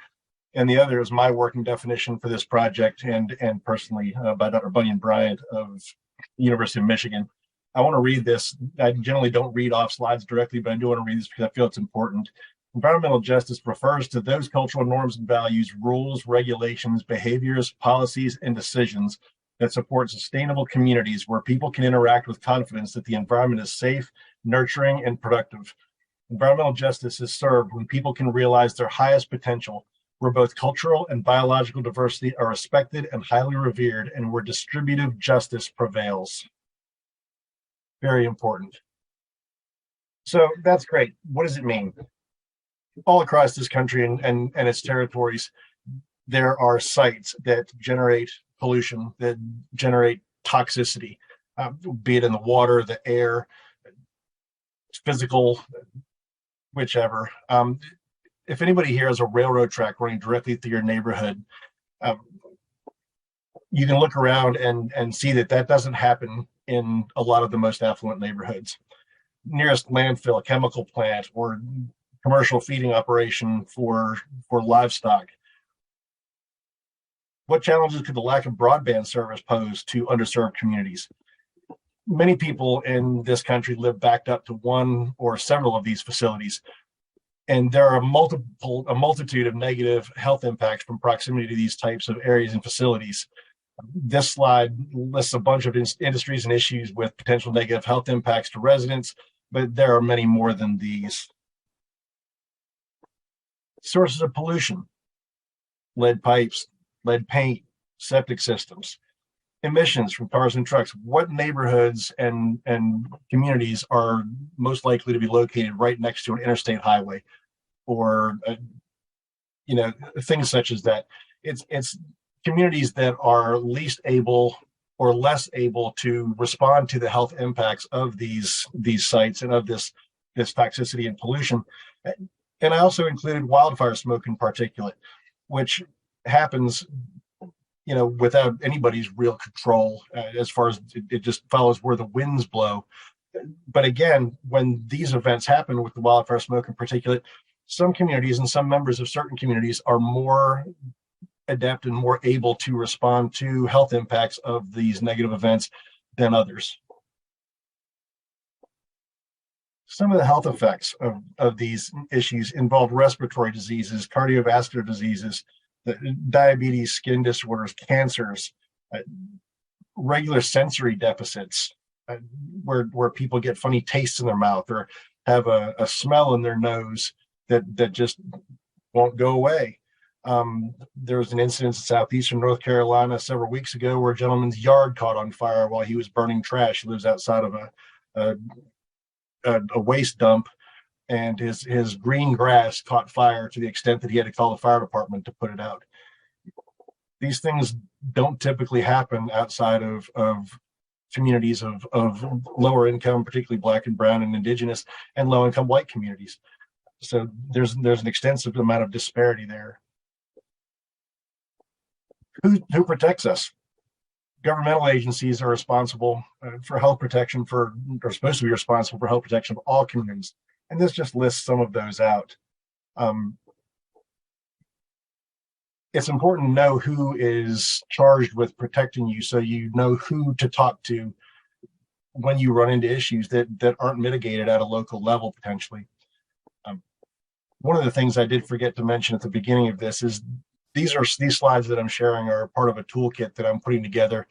and the other is my working definition for this project and personally by Dr. Bunyan Bryant of the University of Michigan. I want to read this. I generally don't read off slides directly, but I do want to read this because I feel it's important. Environmental justice refers to those cultural norms and values, rules, regulations, behaviors, policies, and decisions that support sustainable communities where people can interact with confidence that the environment is safe, nurturing, and productive. Environmental justice is served when people can realize their highest potential, where both cultural and biological diversity are respected and highly revered, and where distributive justice prevails. Very important. So that's great. What does it mean? All across this country and its territories, there are sites that generate pollution, that generate toxicity, be it in the water, the air, physical, whichever. If anybody here has a railroad track running directly through your neighborhood, you can look around and see that doesn't happen in a lot of the most affluent neighborhoods. Nearest landfill, a chemical plant, or commercial feeding operation for livestock. What challenges could the lack of broadband service pose to underserved communities? Many people in this country live backed up to one or several of these facilities, and there are a multitude of negative health impacts from proximity to these types of areas and facilities. This slide lists a bunch of industries and issues with potential negative health impacts to residents, but there are many more than these. Sources of pollution: lead pipes, lead paint, septic systems. Emissions from cars and trucks. What neighborhoods and communities are most likely to be located right next to an interstate highway, or things such as that? It's communities that are least able or less able to respond to the health impacts of these sites and of this toxicity and pollution. And I also included wildfire smoke and particulate, which happens without anybody's real control, as far as it just follows where the winds blow. But again, when these events happen with the wildfire smoke and particulate, some communities and some members of certain communities are more adept and more able to respond to health impacts of these negative events than others. Some of the health effects of these issues involve respiratory diseases, cardiovascular diseases, diabetes, skin disorders, cancers, regular sensory deficits, where people get funny tastes in their mouth or have a smell in their nose that just won't go away. There was an incident in southeastern North Carolina several weeks ago where a gentleman's yard caught on fire while he was burning trash. He lives outside of a waste dump, and his green grass caught fire to the extent that he had to call the fire department to put it out. These things don't typically happen outside of communities of lower income, particularly Black and Brown and Indigenous, and low income white communities. So there's an extensive amount of disparity there. Who protects us? Governmental agencies are responsible for health protection are supposed to be responsible for health protection of all communities. And this just lists some of those out. It's important to know who is charged with protecting you, so you know who to talk to when you run into issues that aren't mitigated at a local level potentially. One of the things I did forget to mention at the beginning of this is these slides that I'm sharing are part of a toolkit that I'm putting together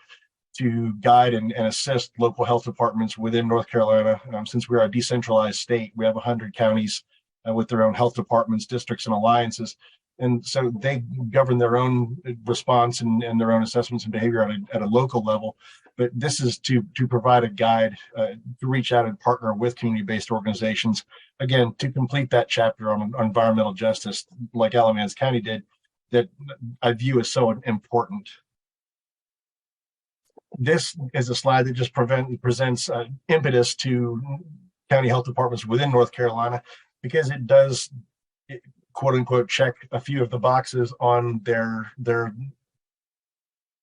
to guide and assist local health departments within North Carolina. Since we're a decentralized state, we have 100 counties with their own health departments, districts, and alliances. And so they govern their own response and their own assessments and behavior at a local level. But this is to provide a guide to reach out and partner with community-based organizations, again, to complete that chapter on environmental justice, like Alamance County did, that I view as so important. This is a slide that just presents impetus to county health departments within North Carolina, because it does, quote unquote, check a few of the boxes on their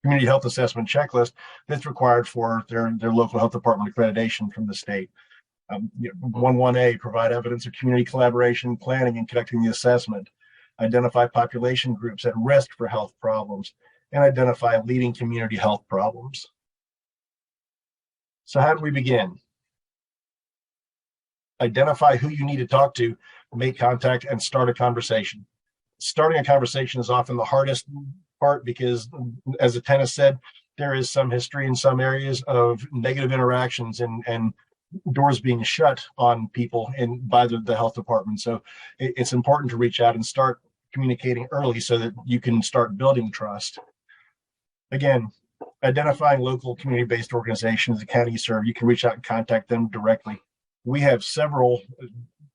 community health assessment checklist that's required for their local health department accreditation from the state. 11A, provide evidence of community collaboration, planning, and conducting the assessment. Identify population groups at risk for health problems, and identify leading community health problems. So how do we begin? Identify who you need to talk to, make contact, and start a conversation. Starting a conversation is often the hardest part because, as Atenas said, there is some history in some areas of negative interactions and doors being shut on people by the health department. So it's important to reach out and start communicating early so that you can start building trust. Again, identifying local community-based organizations the county serve, you can reach out and contact them directly. We have several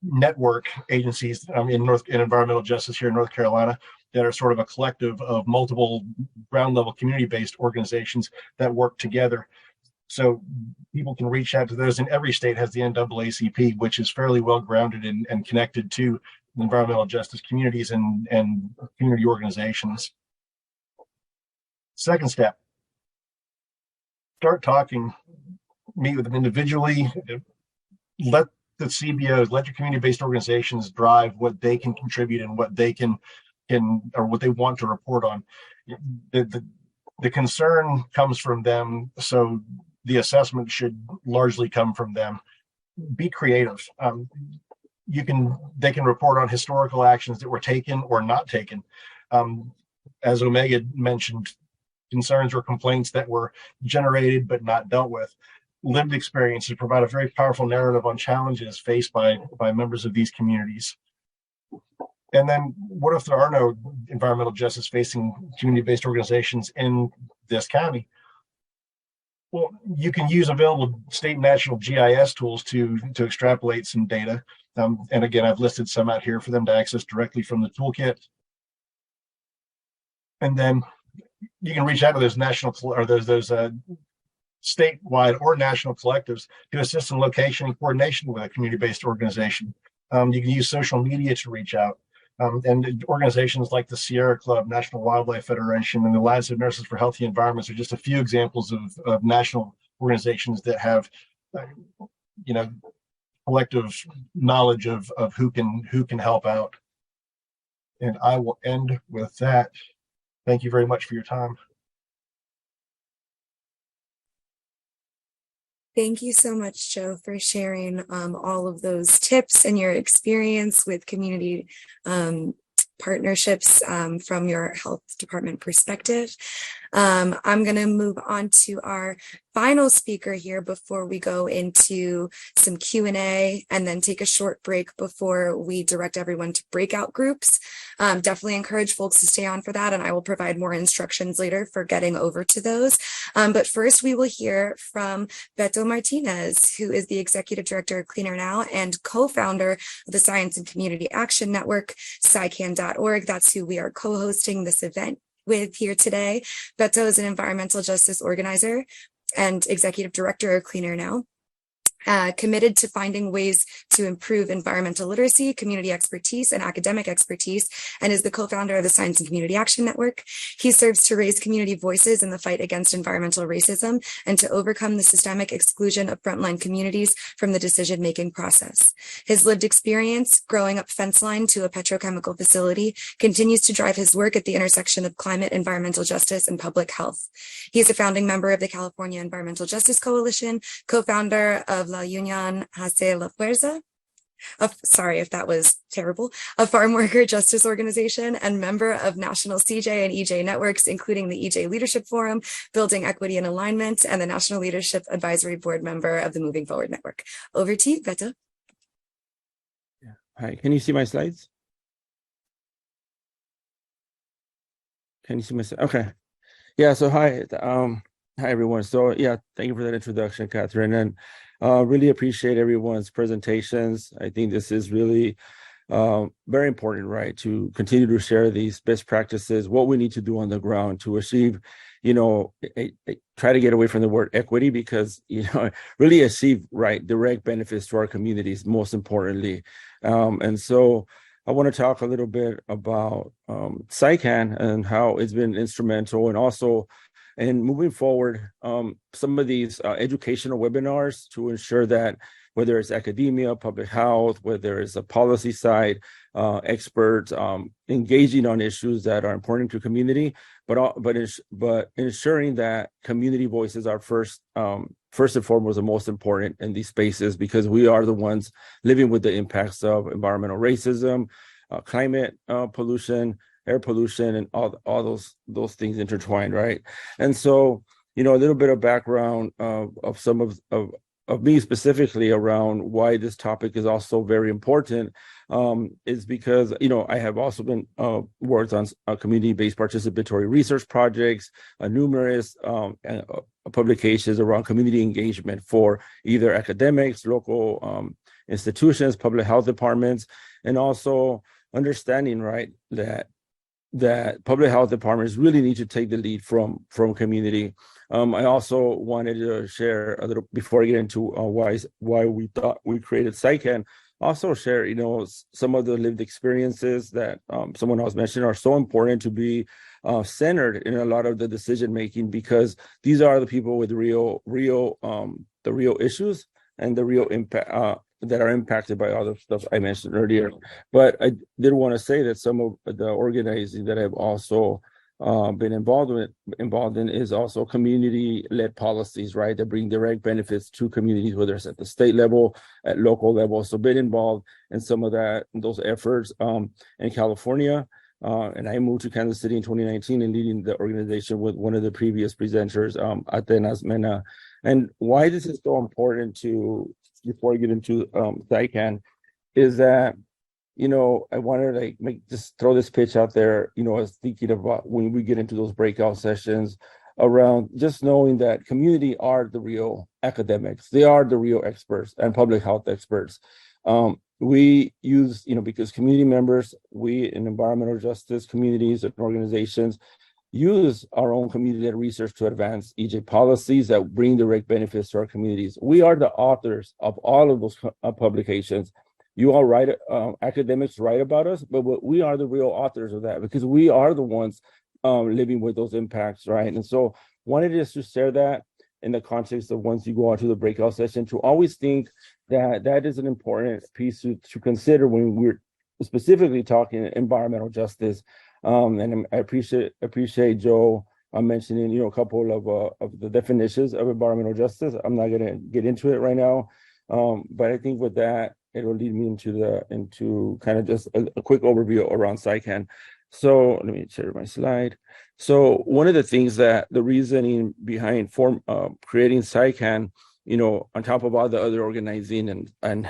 network agencies in environmental justice here in North Carolina that are sort of a collective of multiple ground level community-based organizations that work together. So people can reach out to those, and every state has the NAACP, which is fairly well grounded and connected to environmental justice communities and community organizations. Second step, start talking, meet with them individually, let the CBOs, let your community-based organizations drive what they can contribute and what they can or what they want to report on. The concern comes from them, so the assessment should largely come from them. Be creative. They can report on historical actions that were taken or not taken. As Omega mentioned, concerns or complaints that were generated but not dealt with. Lived experiences provide a very powerful narrative on challenges faced by members of these communities. And then what if there are no environmental justice facing community-based organizations in this county? Well, you can use available state and national GIS tools to extrapolate some data. And again, I've listed some out here for them to access directly from the toolkit. And then you can reach out to those national or those statewide or national collectives to assist in location and coordination with a community-based organization. You can use social media to reach out. And organizations like the Sierra Club, National Wildlife Federation, and the Alliance of Nurses for Healthy Environments are just a few examples of national organizations that have, collective knowledge of who can help out. And I will end with that. Thank you very much for your time. Thank you so much, Joe, for sharing all of those tips and your experience with community partnerships from your health department perspective. I'm going to move on to our final speaker here before we go into some Q&A and then take a short break before we direct everyone to breakout groups. Definitely encourage folks to stay on for that, and I will provide more instructions later for getting over to those. But first, we will hear from Beto Martinez, who is the Executive Director of Cleaner Now and co-founder of the Science and Community Action Network, SciCan.org. That's who we are co-hosting this event with here today. Beto is an environmental justice organizer and executive director of Cleaner Now, committed to finding ways to improve environmental literacy, community expertise, and academic expertise, and is the co-founder of the Science and Community Action Network. He serves to raise community voices in the fight against environmental racism and to overcome the systemic exclusion of frontline communities from the decision-making process. His lived experience, growing up fence line to a petrochemical facility, continues to drive his work at the intersection of climate, environmental justice, and public health. He is a founding member of the California Environmental Justice Coalition, co-founder of La Unión Hace la Fuerza, sorry if that was terrible, a farm worker justice organization, and member of national CJ and EJ networks, including the EJ Leadership Forum, Building Equity and Alignment, and the National Leadership Advisory Board member of the Moving Forward Network. Over to you, Beto. Yeah. Hi, can you see my slides? Can you see my slides? Okay. Yeah, so hi everyone. So yeah, thank you for that introduction, Catherine, and really appreciate everyone's presentations. I think this is really very important, right, to continue to share these best practices, what we need to do on the ground to achieve, try to get away from the word equity, because, really achieve, right, direct benefits to our communities, most importantly. And so I want to talk a little bit about SciCan and how it's been instrumental, and also and moving forward, some of these educational webinars to ensure that whether it's academia, public health, whether it's a policy side, experts engaging on issues that are important to community, but ensuring that community voices are first and foremost the most important in these spaces, because we are the ones living with the impacts of environmental racism, climate pollution, air pollution, and all those things intertwined, right? And so, a little bit of background of some of me specifically around why this topic is also very important is because, I have also been worked on community-based participatory research projects, numerous publications around community engagement for either academics, local institutions, public health departments, and also understanding, right, that public health departments really need to take the lead from community. I also wanted to share a little, before I get into why we thought we created SciCan, also share, some of the lived experiences that someone else mentioned are so important to be centered in a lot of the decision making, because these are the people with the real issues and the real impact that are impacted by all the stuff I mentioned earlier. But I did want to say that some of the organizing that I've also been involved in is also community-led policies, right, that bring direct benefits to communities, whether it's at the state level, at local level. So been involved in some of those efforts in California. And I moved to Kansas City in 2019 and leading the organization with one of the previous presenters, Atenas Mena. And why this is so important before I get into SciCan is that, I wanted to just throw this pitch out there, I was thinking about when we get into those breakout sessions around just knowing that community are the real academics. They are the real experts and public health experts. We use, because community members, we in environmental justice communities and organizations use our own community-led research to advance EJ policies that bring direct benefits to our communities. We are the authors of all of those publications. You all write, academics write about us, but we are the real authors of that, because we are the ones living with those impacts, right? And so wanted us to share that in the context of, once you go on to the breakout session, to always think that is an important piece to consider when we're specifically talking environmental justice. And I appreciate Joe mentioning, a couple of the definitions of environmental justice. I'm not going to get into it right now, but I think with that, it will lead me into kind of just a quick overview around SciCan. So let me share my slide. So one of the things that the reasoning behind creating SciCan, on top of all the other organizing and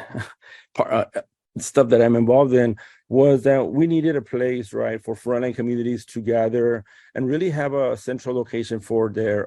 stuff that I'm involved in, was that we needed a place, right, for frontline communities to gather and really have a central location for their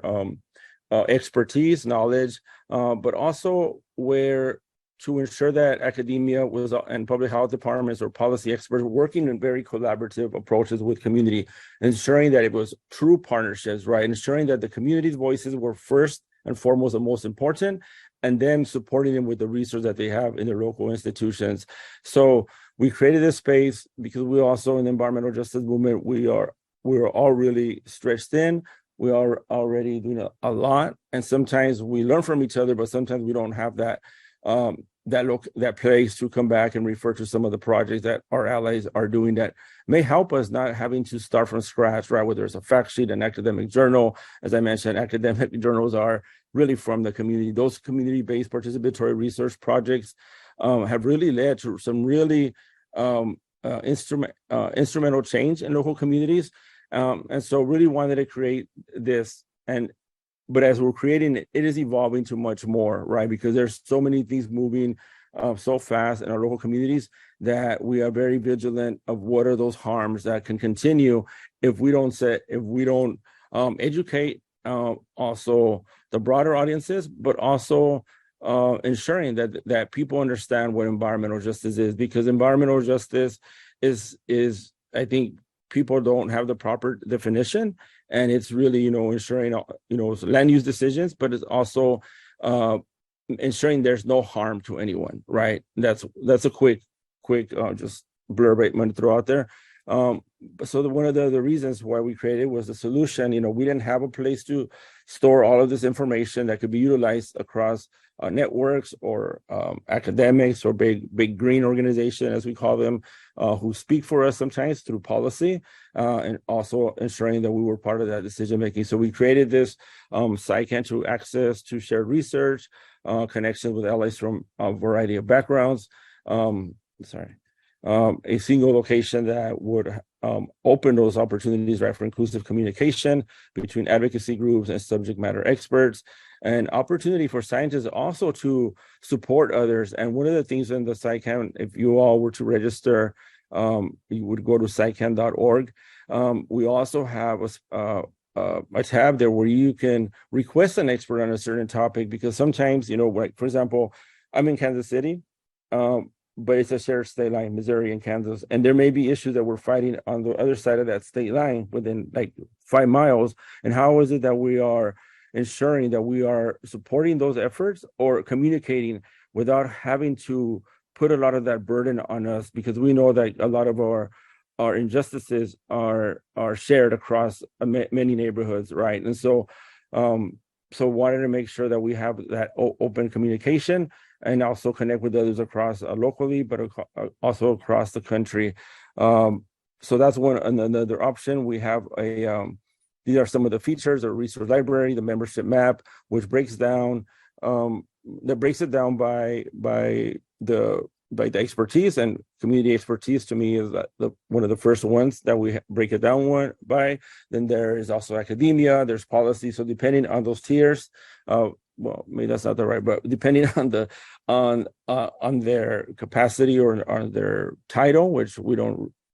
expertise, knowledge, but also where to ensure that academia was and public health departments or policy experts were working in very collaborative approaches with community, ensuring that it was true partnerships, right? Ensuring that the community's voices were first and foremost the most important, and then supporting them with the resources that they have in their local institutions. So we created this space because we also in the environmental justice movement, we're all really stretched thin. We are already doing a lot, and sometimes we learn from each other, but sometimes we don't have that that place to come back and refer to some of the projects that our allies are doing that may help us not having to start from scratch, right? Whether it's a fact sheet, an academic journal. As I mentioned, academic journals are really from the community. Those community-based participatory research projects have really led to some really instrumental change in local communities. And so really wanted to create this, but as we're creating it, it is evolving to much more, right? Because there's so many things moving so fast in our local communities that we are very vigilant of what are those harms that can continue if we don't educate also the broader audiences, but also ensuring that people understand what environmental justice is, because environmental justice is I think people don't have the proper definition. And it's really, ensuring, land use decisions, but it's also ensuring there's no harm to anyone, right? That's a quick just blurb I'm going to throw out there. So one of the reasons why we created was the solution. We didn't have a place to store all of this information that could be utilized across networks or academics or big green organization, as we call them, who speak for us sometimes through policy, and also ensuring that we were part of that decision making. So we created this SciCan to access to shared research, connections with allies from a variety of backgrounds. A single location that would open those opportunities, right, for inclusive communication between advocacy groups and subject matter experts, and opportunity for scientists also to support others. And one of the things in the SciCan, if you all were to register, you would go to scican.org. We also have a tab there where you can request an expert on a certain topic, because sometimes, like, for example, I'm in Kansas City, but it's a shared state line, Missouri and Kansas. And there may be issues that we're fighting on the other side of that state line within like 5 miles. And how is it that we are ensuring that we are supporting those efforts or communicating without having to put a lot of that burden on us? Because we know that a lot of our injustices are shared across many neighborhoods, right? And so wanted to make sure that we have that open communication and also connect with others across locally, but also across the country. So that's another option. We have these are some of the features: a resource library, the membership map, which breaks it down by the expertise, and community expertise to me is one of the first ones that we break it down by. Then there is also academia, there's policy. So depending on those tiers, well, maybe that's not the right, but depending on on their capacity or on their title, which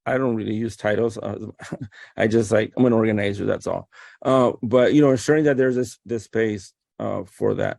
I don't really use titles. I just I'm an organizer, that's all. But ensuring that there's this space for that.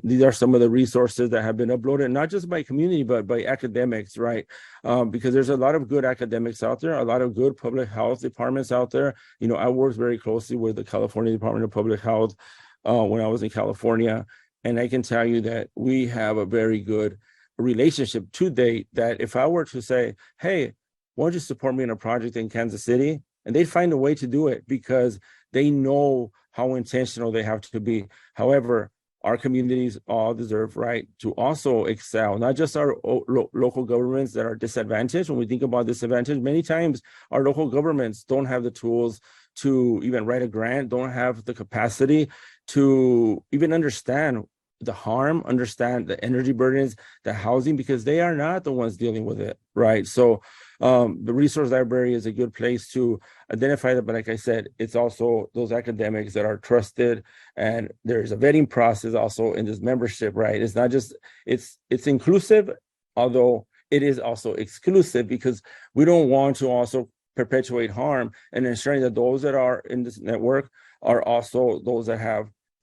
These are some of the resources that have been uploaded, not just by community, but by academics, right? Because there's a lot of good academics out there, a lot of good public health departments out there. I worked very closely with the California Department of Public Health when I was in California. And I can tell you that we have a very good relationship to date, that if I were to say, hey, why don't you support me in a project in Kansas City? And they'd find a way to do it because they know how intentional they have to be. However, our communities all deserve, right, to also excel, not just our local governments that are disadvantaged. When we think about disadvantage, many times our local governments don't have the tools to even write a grant, don't have the capacity to even understand the harm, understand the energy burdens, the housing, because they are not the ones dealing with it, right? So the resource library is a good place to identify that. But like I said, it's also those academics that are trusted, and there's a vetting process also in this membership, right? It's not just, it's inclusive, although it is also exclusive, because we don't want to also perpetuate harm, and ensuring that those that are in this network are also those that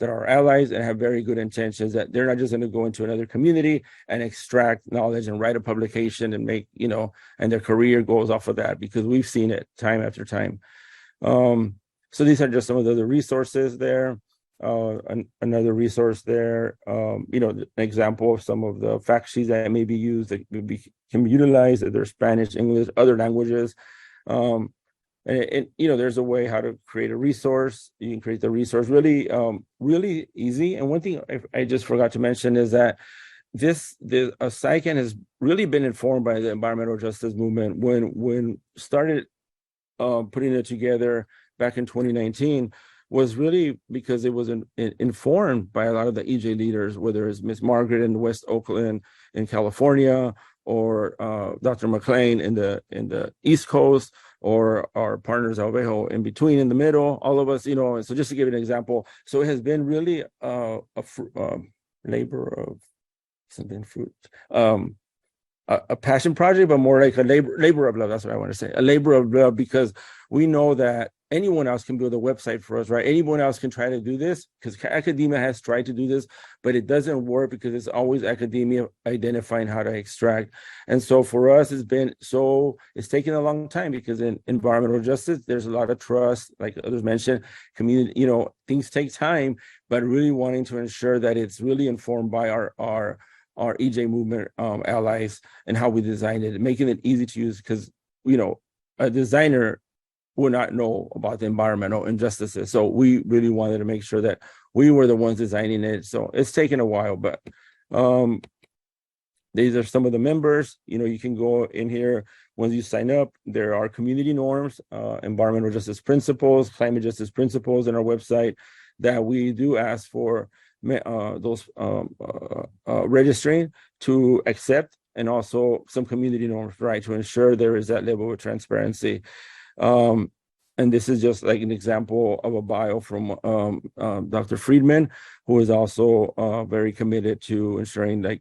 are allies and have very good intentions, that they're not just going to go into another community and extract knowledge and write a publication and make, and their career goes off of that, because we've seen it time after time. So these are just some of the other resources there. Another resource there, an example of some of the fact sheets that may be used, that can be utilized, that they're Spanish, English, other languages. And there's a way how to create a resource. You can create the resource really really easy. And one thing I just forgot to mention is that the SciCan has really been informed by the environmental justice movement. When started putting it together back in 2019, was really because it was informed by a lot of the EJ leaders, whether it's Miss Margaret in West Oakland in California, or Dr. McLean in the East Coast, or our partners Alvejo in between, in the middle, all of us, so just to give you an example. So it has been really a labor of something fruit, a passion project, but more like a labor of love. That's what I want to say, a labor of love, because we know that anyone else can build a website for us, right? Anyone else can try to do this, because academia has tried to do this, but it doesn't work, because it's always academia identifying how to extract. And so for us, it's taken a long time, because in environmental justice, there's a lot of trust, like others mentioned, community, things take time, but really wanting to ensure that it's really informed by our EJ movement allies, and how we designed it, making it easy to use, because, a designer would not know about the environmental injustices. So we really wanted to make sure that we were the ones designing it. So it's taken a while, but these are some of the members. You can go in here once you sign up. There are community norms, environmental justice principles, climate justice principles in our website that we do ask for those registering to accept, and also some community norms, right, to ensure there is that level of transparency. And this is just like an example of a bio from Dr. Friedman, who is also very committed to ensuring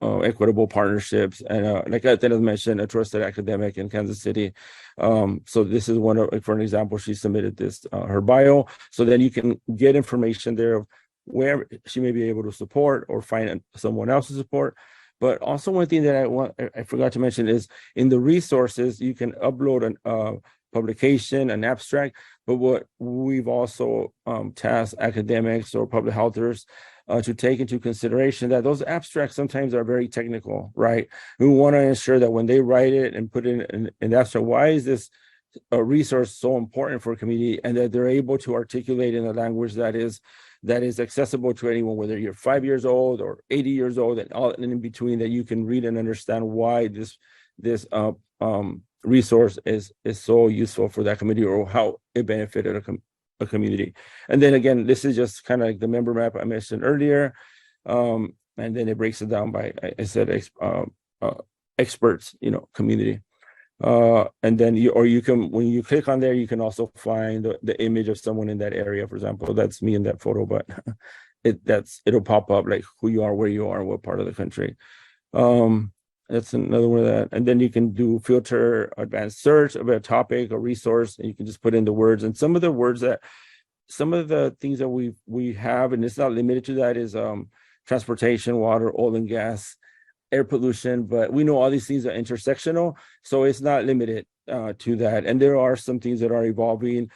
equitable partnerships, and like I mentioned, a trusted academic in Kansas City. So this is for an example, she submitted this, her bio, so then you can get information there of where she may be able to support or find someone else to support. But also one thing that I forgot to mention is, in the resources, you can upload a publication, an abstract, but what we've also tasked academics or public healthers to take into consideration, that those abstracts sometimes are very technical, right? We want to ensure that when they write it and put it in an abstract, why is this a resource so important for a community, and that they're able to articulate in a language that is accessible to anyone, whether you're 5 years old or 80 years old, and all in between, that you can read and understand why this resource is so useful for that community, or how it benefited a community. And then again, this is just kind of like the member map I mentioned earlier, and then it breaks it down by, I said, experts, community. And then you can, when you click on there, you can also find the image of someone in that area. For example, that's me in that photo, but it'll pop up like who you are, where you are, what part of the country. That's another one of that. And then you can do filter advanced search of a topic or resource, and you can just put in the words. And some of the things that we have, and it's not limited to that, is transportation, water, oil and gas, air pollution, but we know all these things are intersectional, so it's not limited to that. And there are some things that are evolving.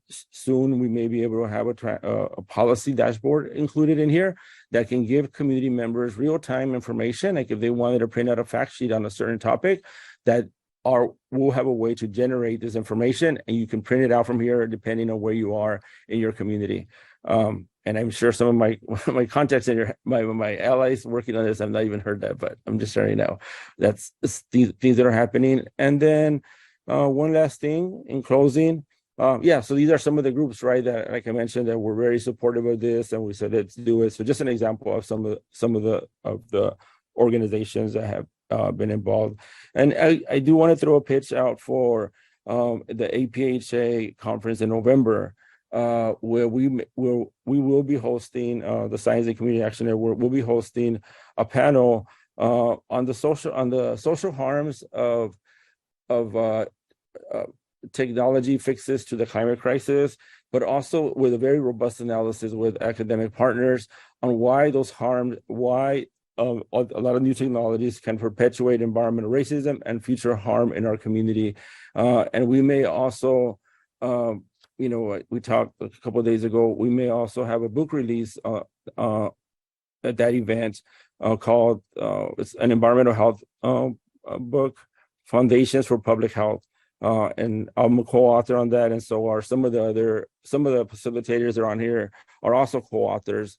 Soon we may be able to have a policy dashboard included in here that can give community members real-time information. Like if they wanted to print out a fact sheet on a certain topic, we'll have a way to generate this information, and you can print it out from here depending on where you are in your community. And I'm sure some of my contacts and my allies working on this have not even heard that, but I'm just sharing now. That's things that are happening. And then one last thing in closing, yeah, so these are some of the groups, right, that, like I mentioned, that were very supportive of this, and we said let's do it. So just an example of some of the organizations that have been involved. And I do want to throw a pitch out for the APHA conference in November, where we will be hosting the Science and Community Action Network. We'll be hosting a panel on the social harms of technology fixes to the climate crisis, but also with a very robust analysis with academic partners on why those harms, why a lot of new technologies can perpetuate environmental racism and future harm in our community. And we may also, we talked a couple of days ago, we may also have a book release at that event called, it's an environmental health book, Foundations for Public Health. And I'm a co-author on that, and so are some of the facilitators that are on here are also co-authors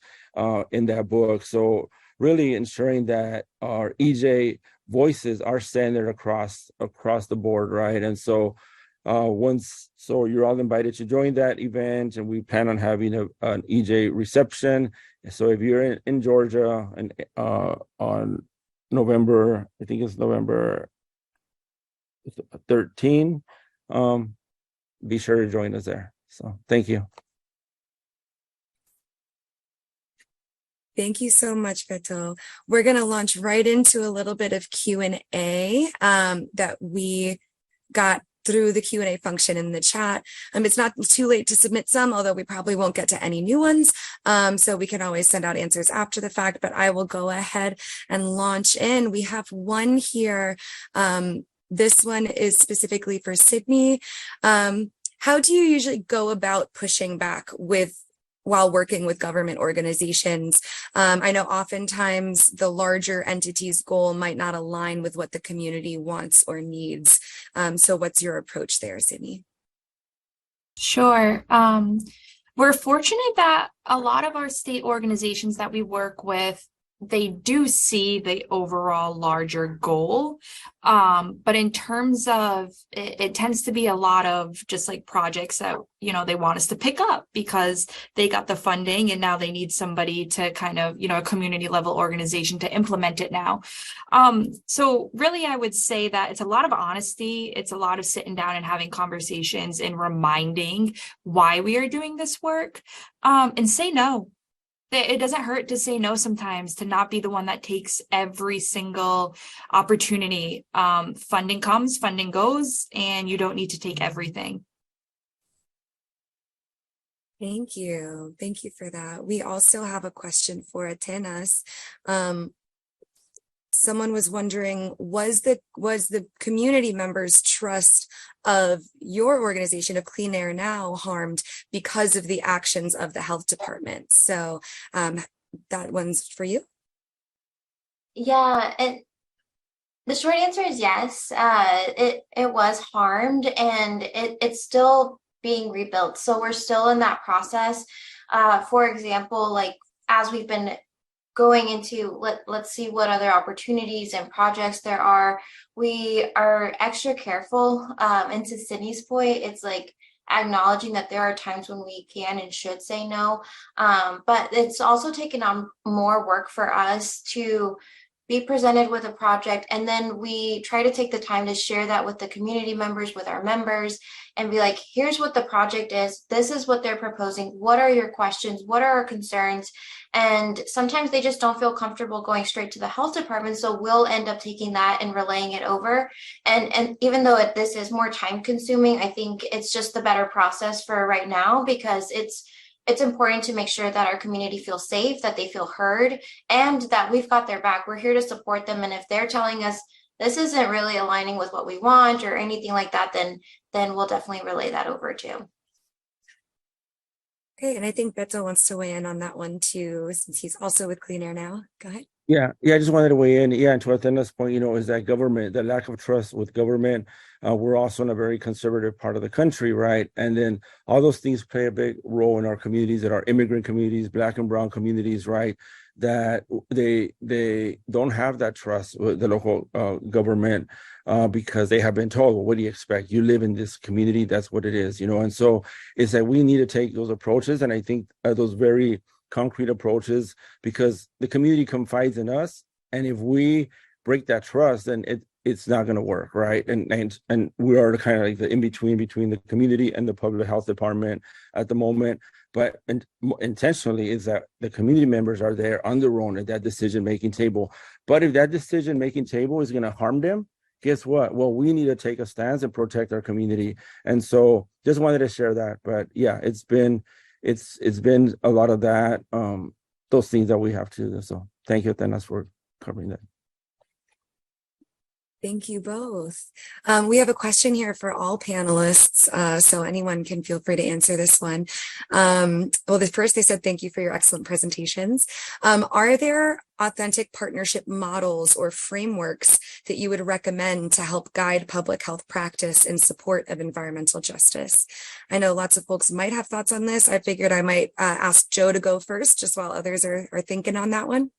in that book. So really ensuring that our EJ voices are centered across the board, right? And so so you're all invited to join that event, and we plan on having an EJ reception. So if you're in Georgia and on November, I think it's November 13, be sure to join us there. So thank you. Thank you so much, Beto. We're going to launch right into a little bit of Q&A that we got through the Q&A function in the chat. It's not too late to submit some, although we probably won't get to any new ones. So we can always send out answers after the fact, but I will go ahead and launch in. We have one here. This one is specifically for Sydney. How do you usually go about pushing back while working with government organizations? I know oftentimes the larger entity's goal might not align with what the community wants or needs. So what's your approach there, Sydney? Sure. We're fortunate that a lot of our state organizations that we work with, they do see the overall larger goal. But in terms of it tends to be a lot of just like projects that, they want us to pick up because they got the funding and now they need somebody to kind of, a community level organization to implement it now. So really, I would say that it's a lot of honesty. It's a lot of sitting down and having conversations and reminding why we are doing this work, and say no. It doesn't hurt to say no sometimes, to not be the one that takes every single opportunity. Funding comes, funding goes, and you don't need to take everything. Thank you. Thank you for that. We also have a question for Atenas. Someone was wondering, was the community members' trust of your organization of Clean Air Now harmed because of the actions of the health department? So that one's for you. Yeah, and the short answer is yes. It was harmed, and it's still being rebuilt. So we're still in that process. For example, like as we've been going into let's see what other opportunities and projects there are, we are extra careful. And to Sydney's point, it's like acknowledging that there are times when we can and should say no. But it's also taken on more work for us to be presented with a project, and then we try to take the time to share that with the community members, with our members, and be like, here's what the project is, this is what they're proposing, what are your questions, what are our concerns? And sometimes they just don't feel comfortable going straight to the health department, so we'll end up taking that and relaying it over. And even though this is more time consuming, I think it's just the better process for right now, because it's important to make sure that our community feels safe, that they feel heard, and that we've got their back. We're here to support them. And if they're telling us this isn't really aligning with what we want or anything like that, then we'll definitely relay that over too. Okay, and I think Beto wants to weigh in on that one too, since he's also with Clean Air Now. Go ahead. Yeah, I just wanted to weigh in. Yeah, and to Athena's point, is that government, the lack of trust with government. We're also in a very conservative part of the country, right? And then all those things play a big role in our communities, that our immigrant communities, Black and Brown communities, right? That they don't have that trust with the local government. because they have been told, well, what do you expect? You live in this community, that's what it is, And so it's that we need to take those approaches, and I think those very concrete approaches, because the community confides in us, and if we break that trust, then it's not going to work, right? And we are kind of like the in between the community and the public health department at the moment. But intentionally is that the community members are there on their own at that decision-making table. But if that decision-making table is going to harm them, guess what? Well, we need to take a stance and protect our community. And so just wanted to share that. But yeah, it's been a lot of that, those things that we have to do. So thank you, Tenas, for covering that. Thank you both. We have a question here for all panelists, so anyone can feel free to answer this one. Well, first they said, thank you for your excellent presentations. Are there authentic partnership models or frameworks that you would recommend to help guide public health practice in support of environmental justice? I know lots of folks might have thoughts on this. I figured I might ask Joe to go first, just while others are thinking on that one.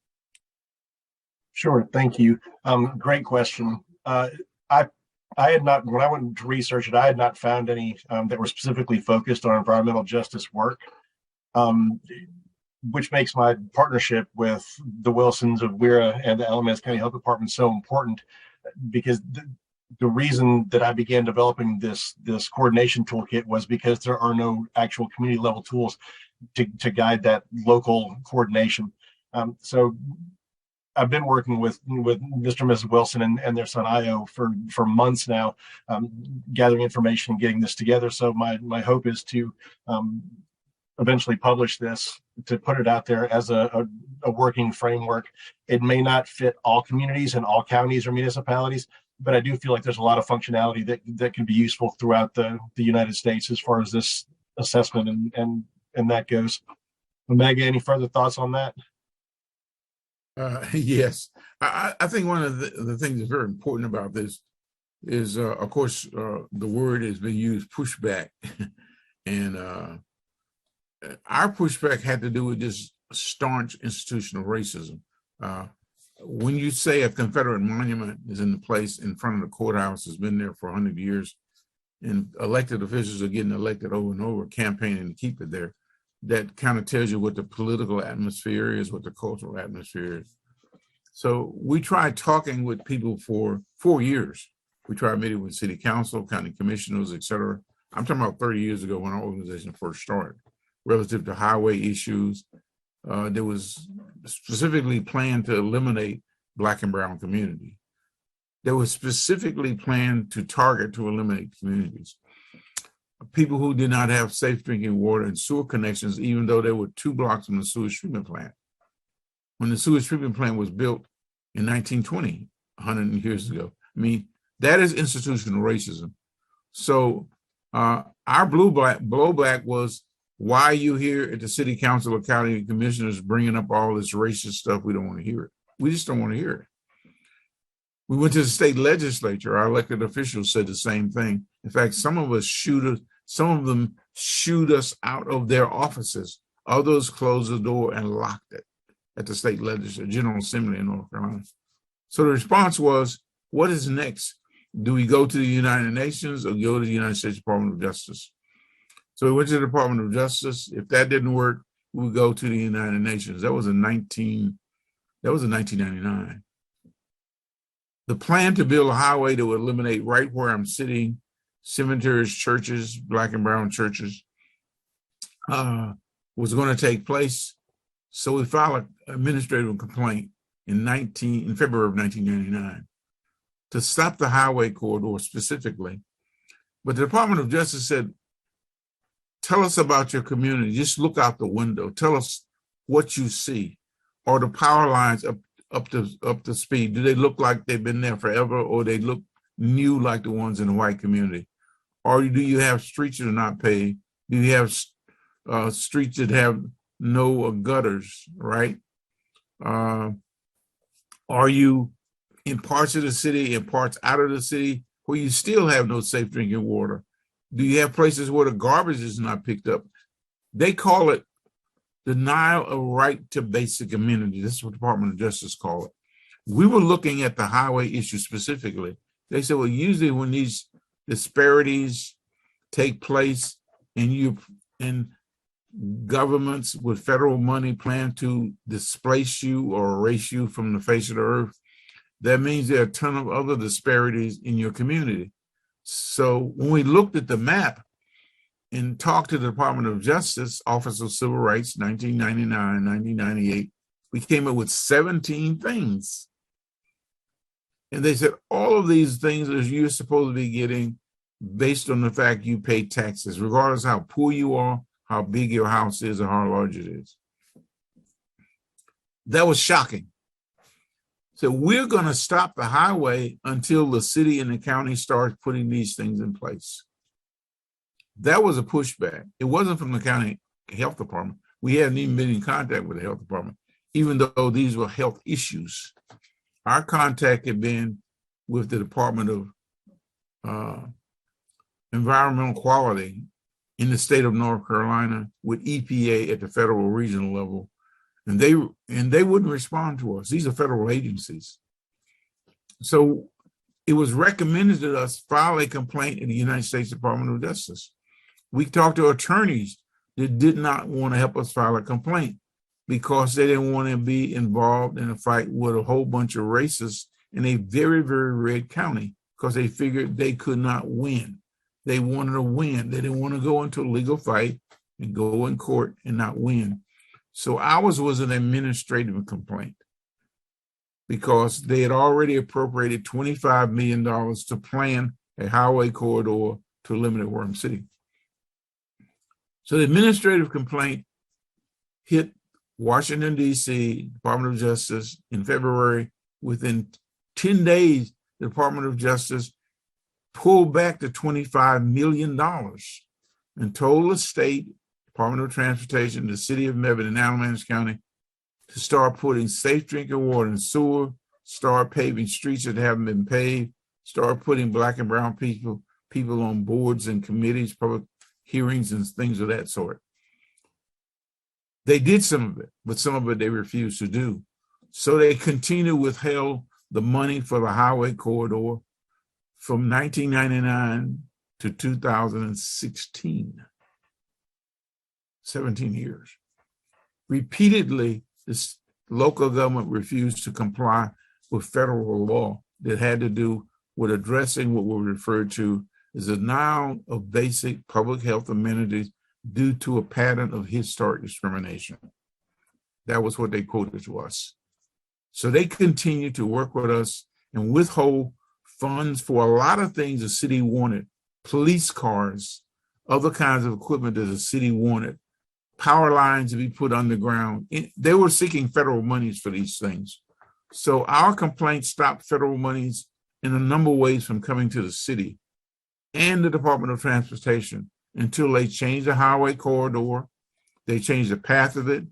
Sure, thank you. Great question. I had not, when I went to research it, I had not found any that were specifically focused on environmental justice work, which makes my partnership with the Wilsons of WERA and the Alamance County Health Department so important, because the reason that I began developing this coordination toolkit was because there are no actual community level tools to guide that local coordination. So I've been working with Mr. and Mrs. Wilson and their son Io for months now, gathering information and getting this together. So my hope is to eventually publish this, to put it out there as a working framework. It may not fit all communities and all counties or municipalities, but I do feel like there's a lot of functionality that can be useful throughout the United States as far as this assessment and that goes. Omega, any further thoughts on that? Yes, I think one of the things that's very important about this is, of course, the word has been used, pushback. And our pushback had to do with this staunch institutional racism. When you say a Confederate monument is in the place in front of the courthouse, has been there for 100 years, and elected officials are getting elected over and over, campaigning to keep it there, that kind of tells you what the political atmosphere is, what the cultural atmosphere is. So we tried talking with people for 4 years. We tried meeting with city council, county commissioners, et cetera. I'm talking about 30 years ago when our organization first started, relative to highway issues. There was specifically planned to eliminate Black and brown community. There was specifically planned to target to eliminate communities. People who did not have safe drinking water and sewer connections, even though they were 2 blocks from the sewage treatment plant. When the sewage treatment plant was built in 1920, 100 years ago. I mean, that is institutional racism. So our blowback was, why are you here at the city council or county commissioners bringing up all this racist stuff? We don't want to hear it. We just don't want to hear it. We went to the state legislature. Our elected officials said the same thing. In fact, some of them shooed us out of their offices. Others closed the door and locked it at the state legislature, General Assembly in North Carolina. So the response was, what is next? Do we go to the United Nations or go to the United States Department of Justice? So we went to the Department of Justice. If that didn't work, we would go to the United Nations. That was in 1999. The plan to build a highway that would eliminate right where I'm sitting, cemeteries, churches, Black and brown churches, was going to take place. So we filed an administrative complaint in February of 1999 to stop the highway corridor specifically. But the Department of Justice said, tell us about your community. Just look out the window. Tell us what you see. Are the power lines up to speed? Do they look like they've been there forever, or they look new like the ones in the white community? Or do you have streets that are not paved? Do you have streets that have no gutters, right? Are you in parts of the city and parts out of the city where you still have no safe drinking water? Do you have places where the garbage is not picked up? They call it denial of right to basic amenity. This is what the Department of Justice call it. We were looking at the highway issue specifically They said, well, usually when these disparities take place and governments with federal money plan to displace you or erase you from the face of the earth, that means there are a ton of other disparities in your community. So when we looked at the map and talked to the Department of Justice, Office of Civil Rights, 1999, 1998, we came up with 17 things. And they said, all of these things that you're supposed to be getting based on the fact you pay taxes, regardless of how poor you are, how big your house is, or how large it is. That was shocking. So we're going to stop the highway until the city and the county starts putting these things in place. That was a pushback. It wasn't from the county health department. We hadn't even been in contact with the health department, even though these were health issues. Our contact had been with the Department of Environmental Quality in the state of North Carolina, with EPA at the federal regional level, and they wouldn't respond to us. These are federal agencies. So it was recommended that us file a complaint in the United States Department of Justice. We talked to attorneys that did not want to help us file a complaint because they didn't want to be involved in a fight with a whole bunch of racists in a very, very red county because they figured they could not win. They wanted to win. They didn't want to go into a legal fight and go in court and not win. So ours was an administrative complaint because they had already appropriated $25 million to plan a highway corridor to eliminate Worm City. So the administrative complaint hit Washington, D.C., Department of Justice in February. Within 10 days, the Department of Justice pulled back the $25 million and told the state, Department of Transportation, the city of Mebane and Alamance County to start putting safe drinking water and sewer, start paving streets that haven't been paved, start putting Black and brown people on boards and committees, public hearings and things of that sort. They did some of it, but some of it they refused to do. So they continue withheld the money for the highway corridor from 1999 to 2016, 17 years. Repeatedly, this local government refused to comply with federal law that had to do with addressing what we refer to as a denial of basic public health amenities due to a pattern of historic discrimination. That was what they quoted to us. So they continue to work with us and withhold funds for a lot of things the city wanted, police cars, other kinds of equipment that the city wanted, power lines to be put underground. They were seeking federal monies for these things. So our complaint stopped federal monies in a number of ways from coming to the city and the Department of Transportation until they changed the highway corridor. They changed the path of it.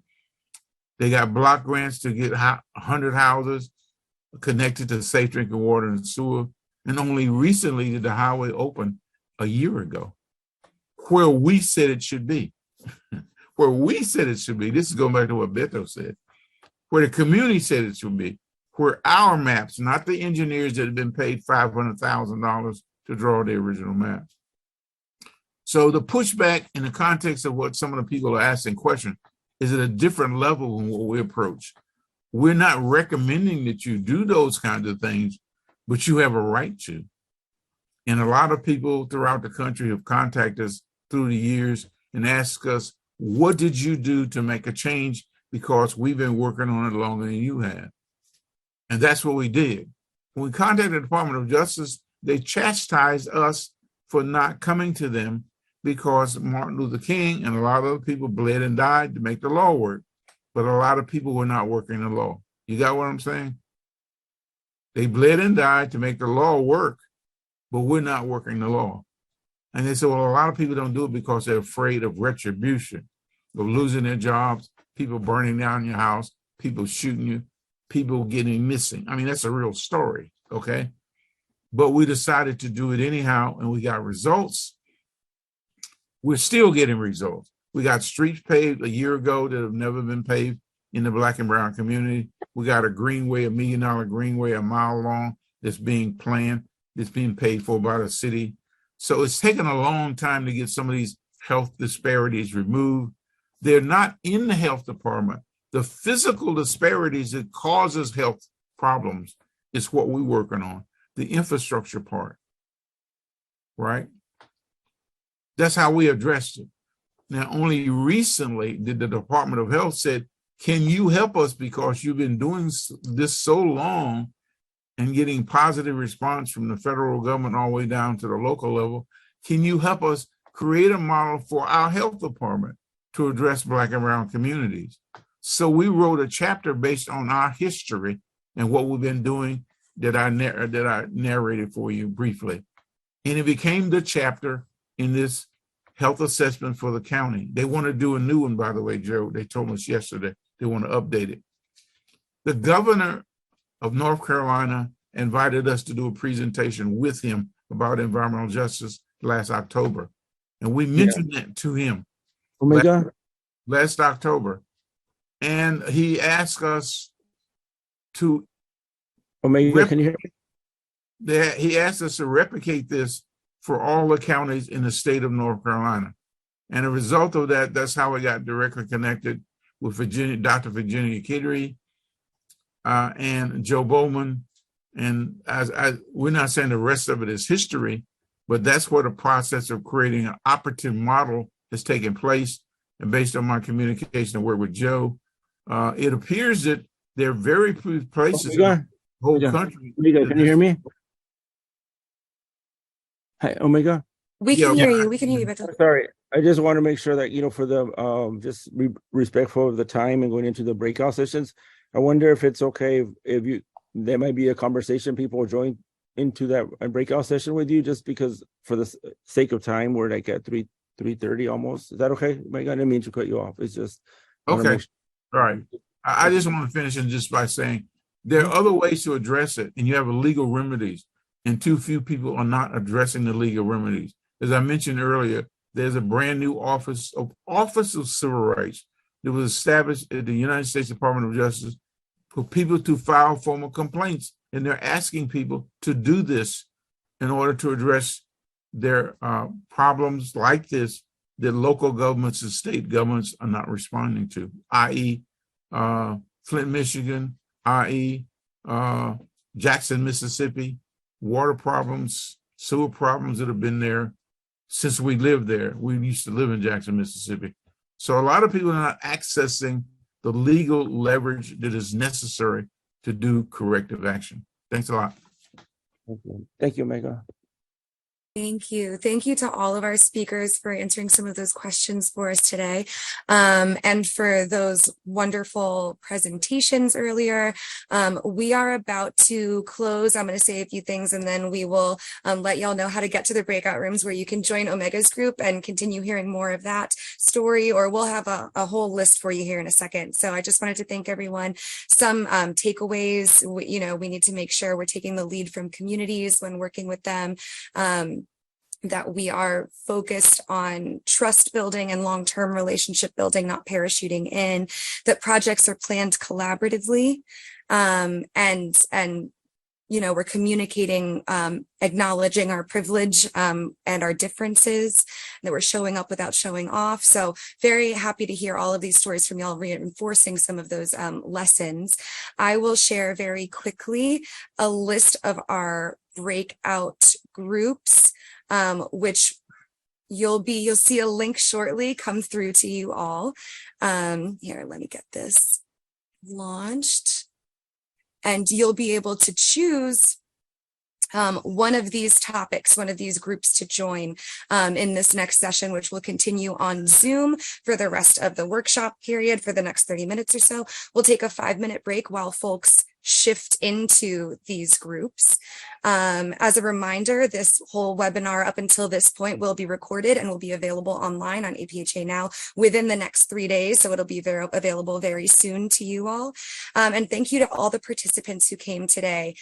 They got block grants to get 100 houses connected to safe drinking water and sewer. And only recently did the highway open a year ago, where we said it should be. Where we said it should be. This is going back to what Beto said. Where the community said it should be. Where our maps, not the engineers that have been paid $500,000 to draw the original map. So the pushback in the context of what some of the people are asking questions is at a different level than what we approach. We're not recommending that you do those kinds of things, but you have a right to. And a lot of people throughout the country have contacted us through the years and asked us, what did you do to make a change? Because we've been working on it longer than you have. And that's what we did. When we contacted the Department of Justice, they chastised us for not coming to them because Martin Luther King and a lot of other people bled and died to make the law work. But a lot of people were not working the law. You got what I'm saying? They bled and died to make the law work, but we're not working the law. And they said, well, a lot of people don't do it because they're afraid of retribution, of losing their jobs, people burning down your house, people shooting you, people getting missing. I mean, that's a real story, okay? But we decided to do it anyhow, and we got results. We're still getting results. We got streets paved a year ago that have never been paved in the Black and brown community. We got a greenway, $1 million greenway, a mile long, that's being planned. that's being paid for by the city. So it's taken a long time to get some of these health disparities removed. They're not in the health department. The physical disparities that causes health problems is what we're working on, the infrastructure part, right? That's how we addressed it. Now, only recently did the Department of Health said, can you help us because you've been doing this so long and getting positive response from the federal government all the way down to the local level. Can you help us create a model for our health department to address Black and brown communities? So we wrote a chapter based on our history and what we've been doing that I narrated for you briefly. And it became the chapter in this health assessment for the county. They want to do a new one, by the way, Joe. They told us yesterday they want to update it. The governor of North Carolina invited us to do a presentation with him about environmental justice last October. And we mentioned that to him last October. And he asked us to can you hear me? He asked us to replicate this for all the counties in the state of North Carolina. And a result of that, that's how we got directly connected with Dr. Virginia Kittery and Joe Bowman. And we're not saying the rest of it is history, but that's where the process of creating an operative model has taken place. And based on my communication and work with Joe, it appears that there are very few places in the whole country. Omega, can you hear me? Hi, Omega. We can hear you. We can hear you, Beto. Sorry, I just want to make sure that, for the just be respectful of the time and going into the breakout sessions. I wonder if it's okay if there might be a conversation people will join into that breakout session with you, just because for the sake of time, we're like at 3:30 almost. Is that okay? I didn't mean to cut you off. It's just okay. All right. I just want to finish just by saying there are other ways to address it, and you have legal remedies, and too few people are not addressing the legal remedies. As I mentioned earlier, there's a brand new Office of Civil Rights that was established at the United States Department of Justice for people to file formal complaints. And they're asking people to do this in order to address their problems like this that local governments and state governments are not responding to, i.e. Flint, Michigan, i.e. Jackson, Mississippi, water problems, sewer problems that have been there since we lived there. We used to live in Jackson, Mississippi. So a lot of people are not accessing the legal leverage that is necessary to do corrective action. Thanks a lot. Thank you, Omega. Thank you. Thank you to all of our speakers for answering some of those questions for us today, and for those wonderful presentations earlier. We are about to close. I'm going to say a few things, and then we will let y'all know how to get to the breakout rooms where you can join Omega's group and continue hearing more of that story, or we'll have a whole list for you here in a second. So I just wanted to thank everyone. Some takeaways, we need to make sure we're taking the lead from communities when working with them. That we are focused on trust building and long-term relationship building, not parachuting in, that projects are planned collaboratively, and we're communicating, acknowledging our privilege and our differences, that we're showing up without showing off. So very happy to hear all of these stories from y'all, reinforcing some of those lessons. I will share very quickly a list of our breakout groups, which you'll see a link shortly come through to you all. Here, let me get this launched. And you'll be able to choose one of these topics, one of these groups to join in this next session, which will continue on Zoom for the rest of the workshop period for the next 30 minutes or so. We'll take a 5-minute break while folks shift into these groups. As a reminder, this whole webinar up until this point will be recorded and will be available online on APHA Now within the next 3 days. So it'll be available very soon to you all. And thank you to all the participants who came today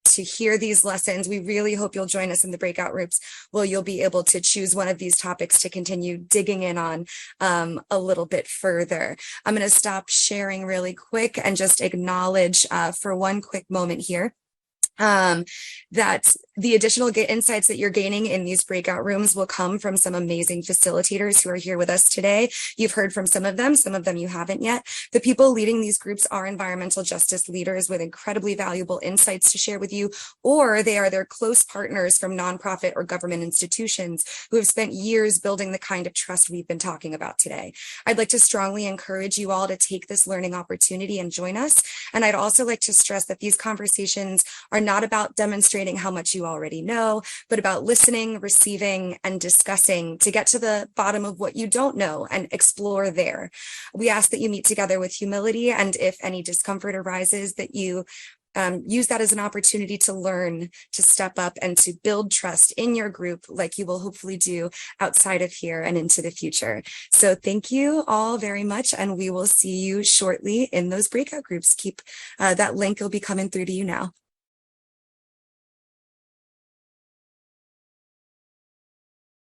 to hear these lessons. We really hope you'll join us in the breakout groups where you'll be able to choose one of these topics to continue digging in on a little bit further. I'm going to stop sharing really quick and just acknowledge for one quick moment here that the additional insights that you're gaining in these breakout rooms will come from some amazing facilitators who are here with us today. You've heard from some of them you haven't yet. The people leading these groups are environmental justice leaders with incredibly valuable insights to share with you, or they are their close partners from nonprofit or government institutions who have spent years building the kind of trust we've been talking about today. I'd like to strongly encourage you all to take this learning opportunity and join us. And I'd also like to stress that these conversations are not about demonstrating how much you already know, but about listening, receiving, and discussing to get to the bottom of what you don't know and explore there. We ask that you meet together with humility, and if any discomfort arises, that you use that as an opportunity to learn, to step up, and to build trust in your group like you will hopefully do outside of here and into the future. So thank you all very much, and we will see you shortly in those breakout groups. Keep that link will be coming through to you now.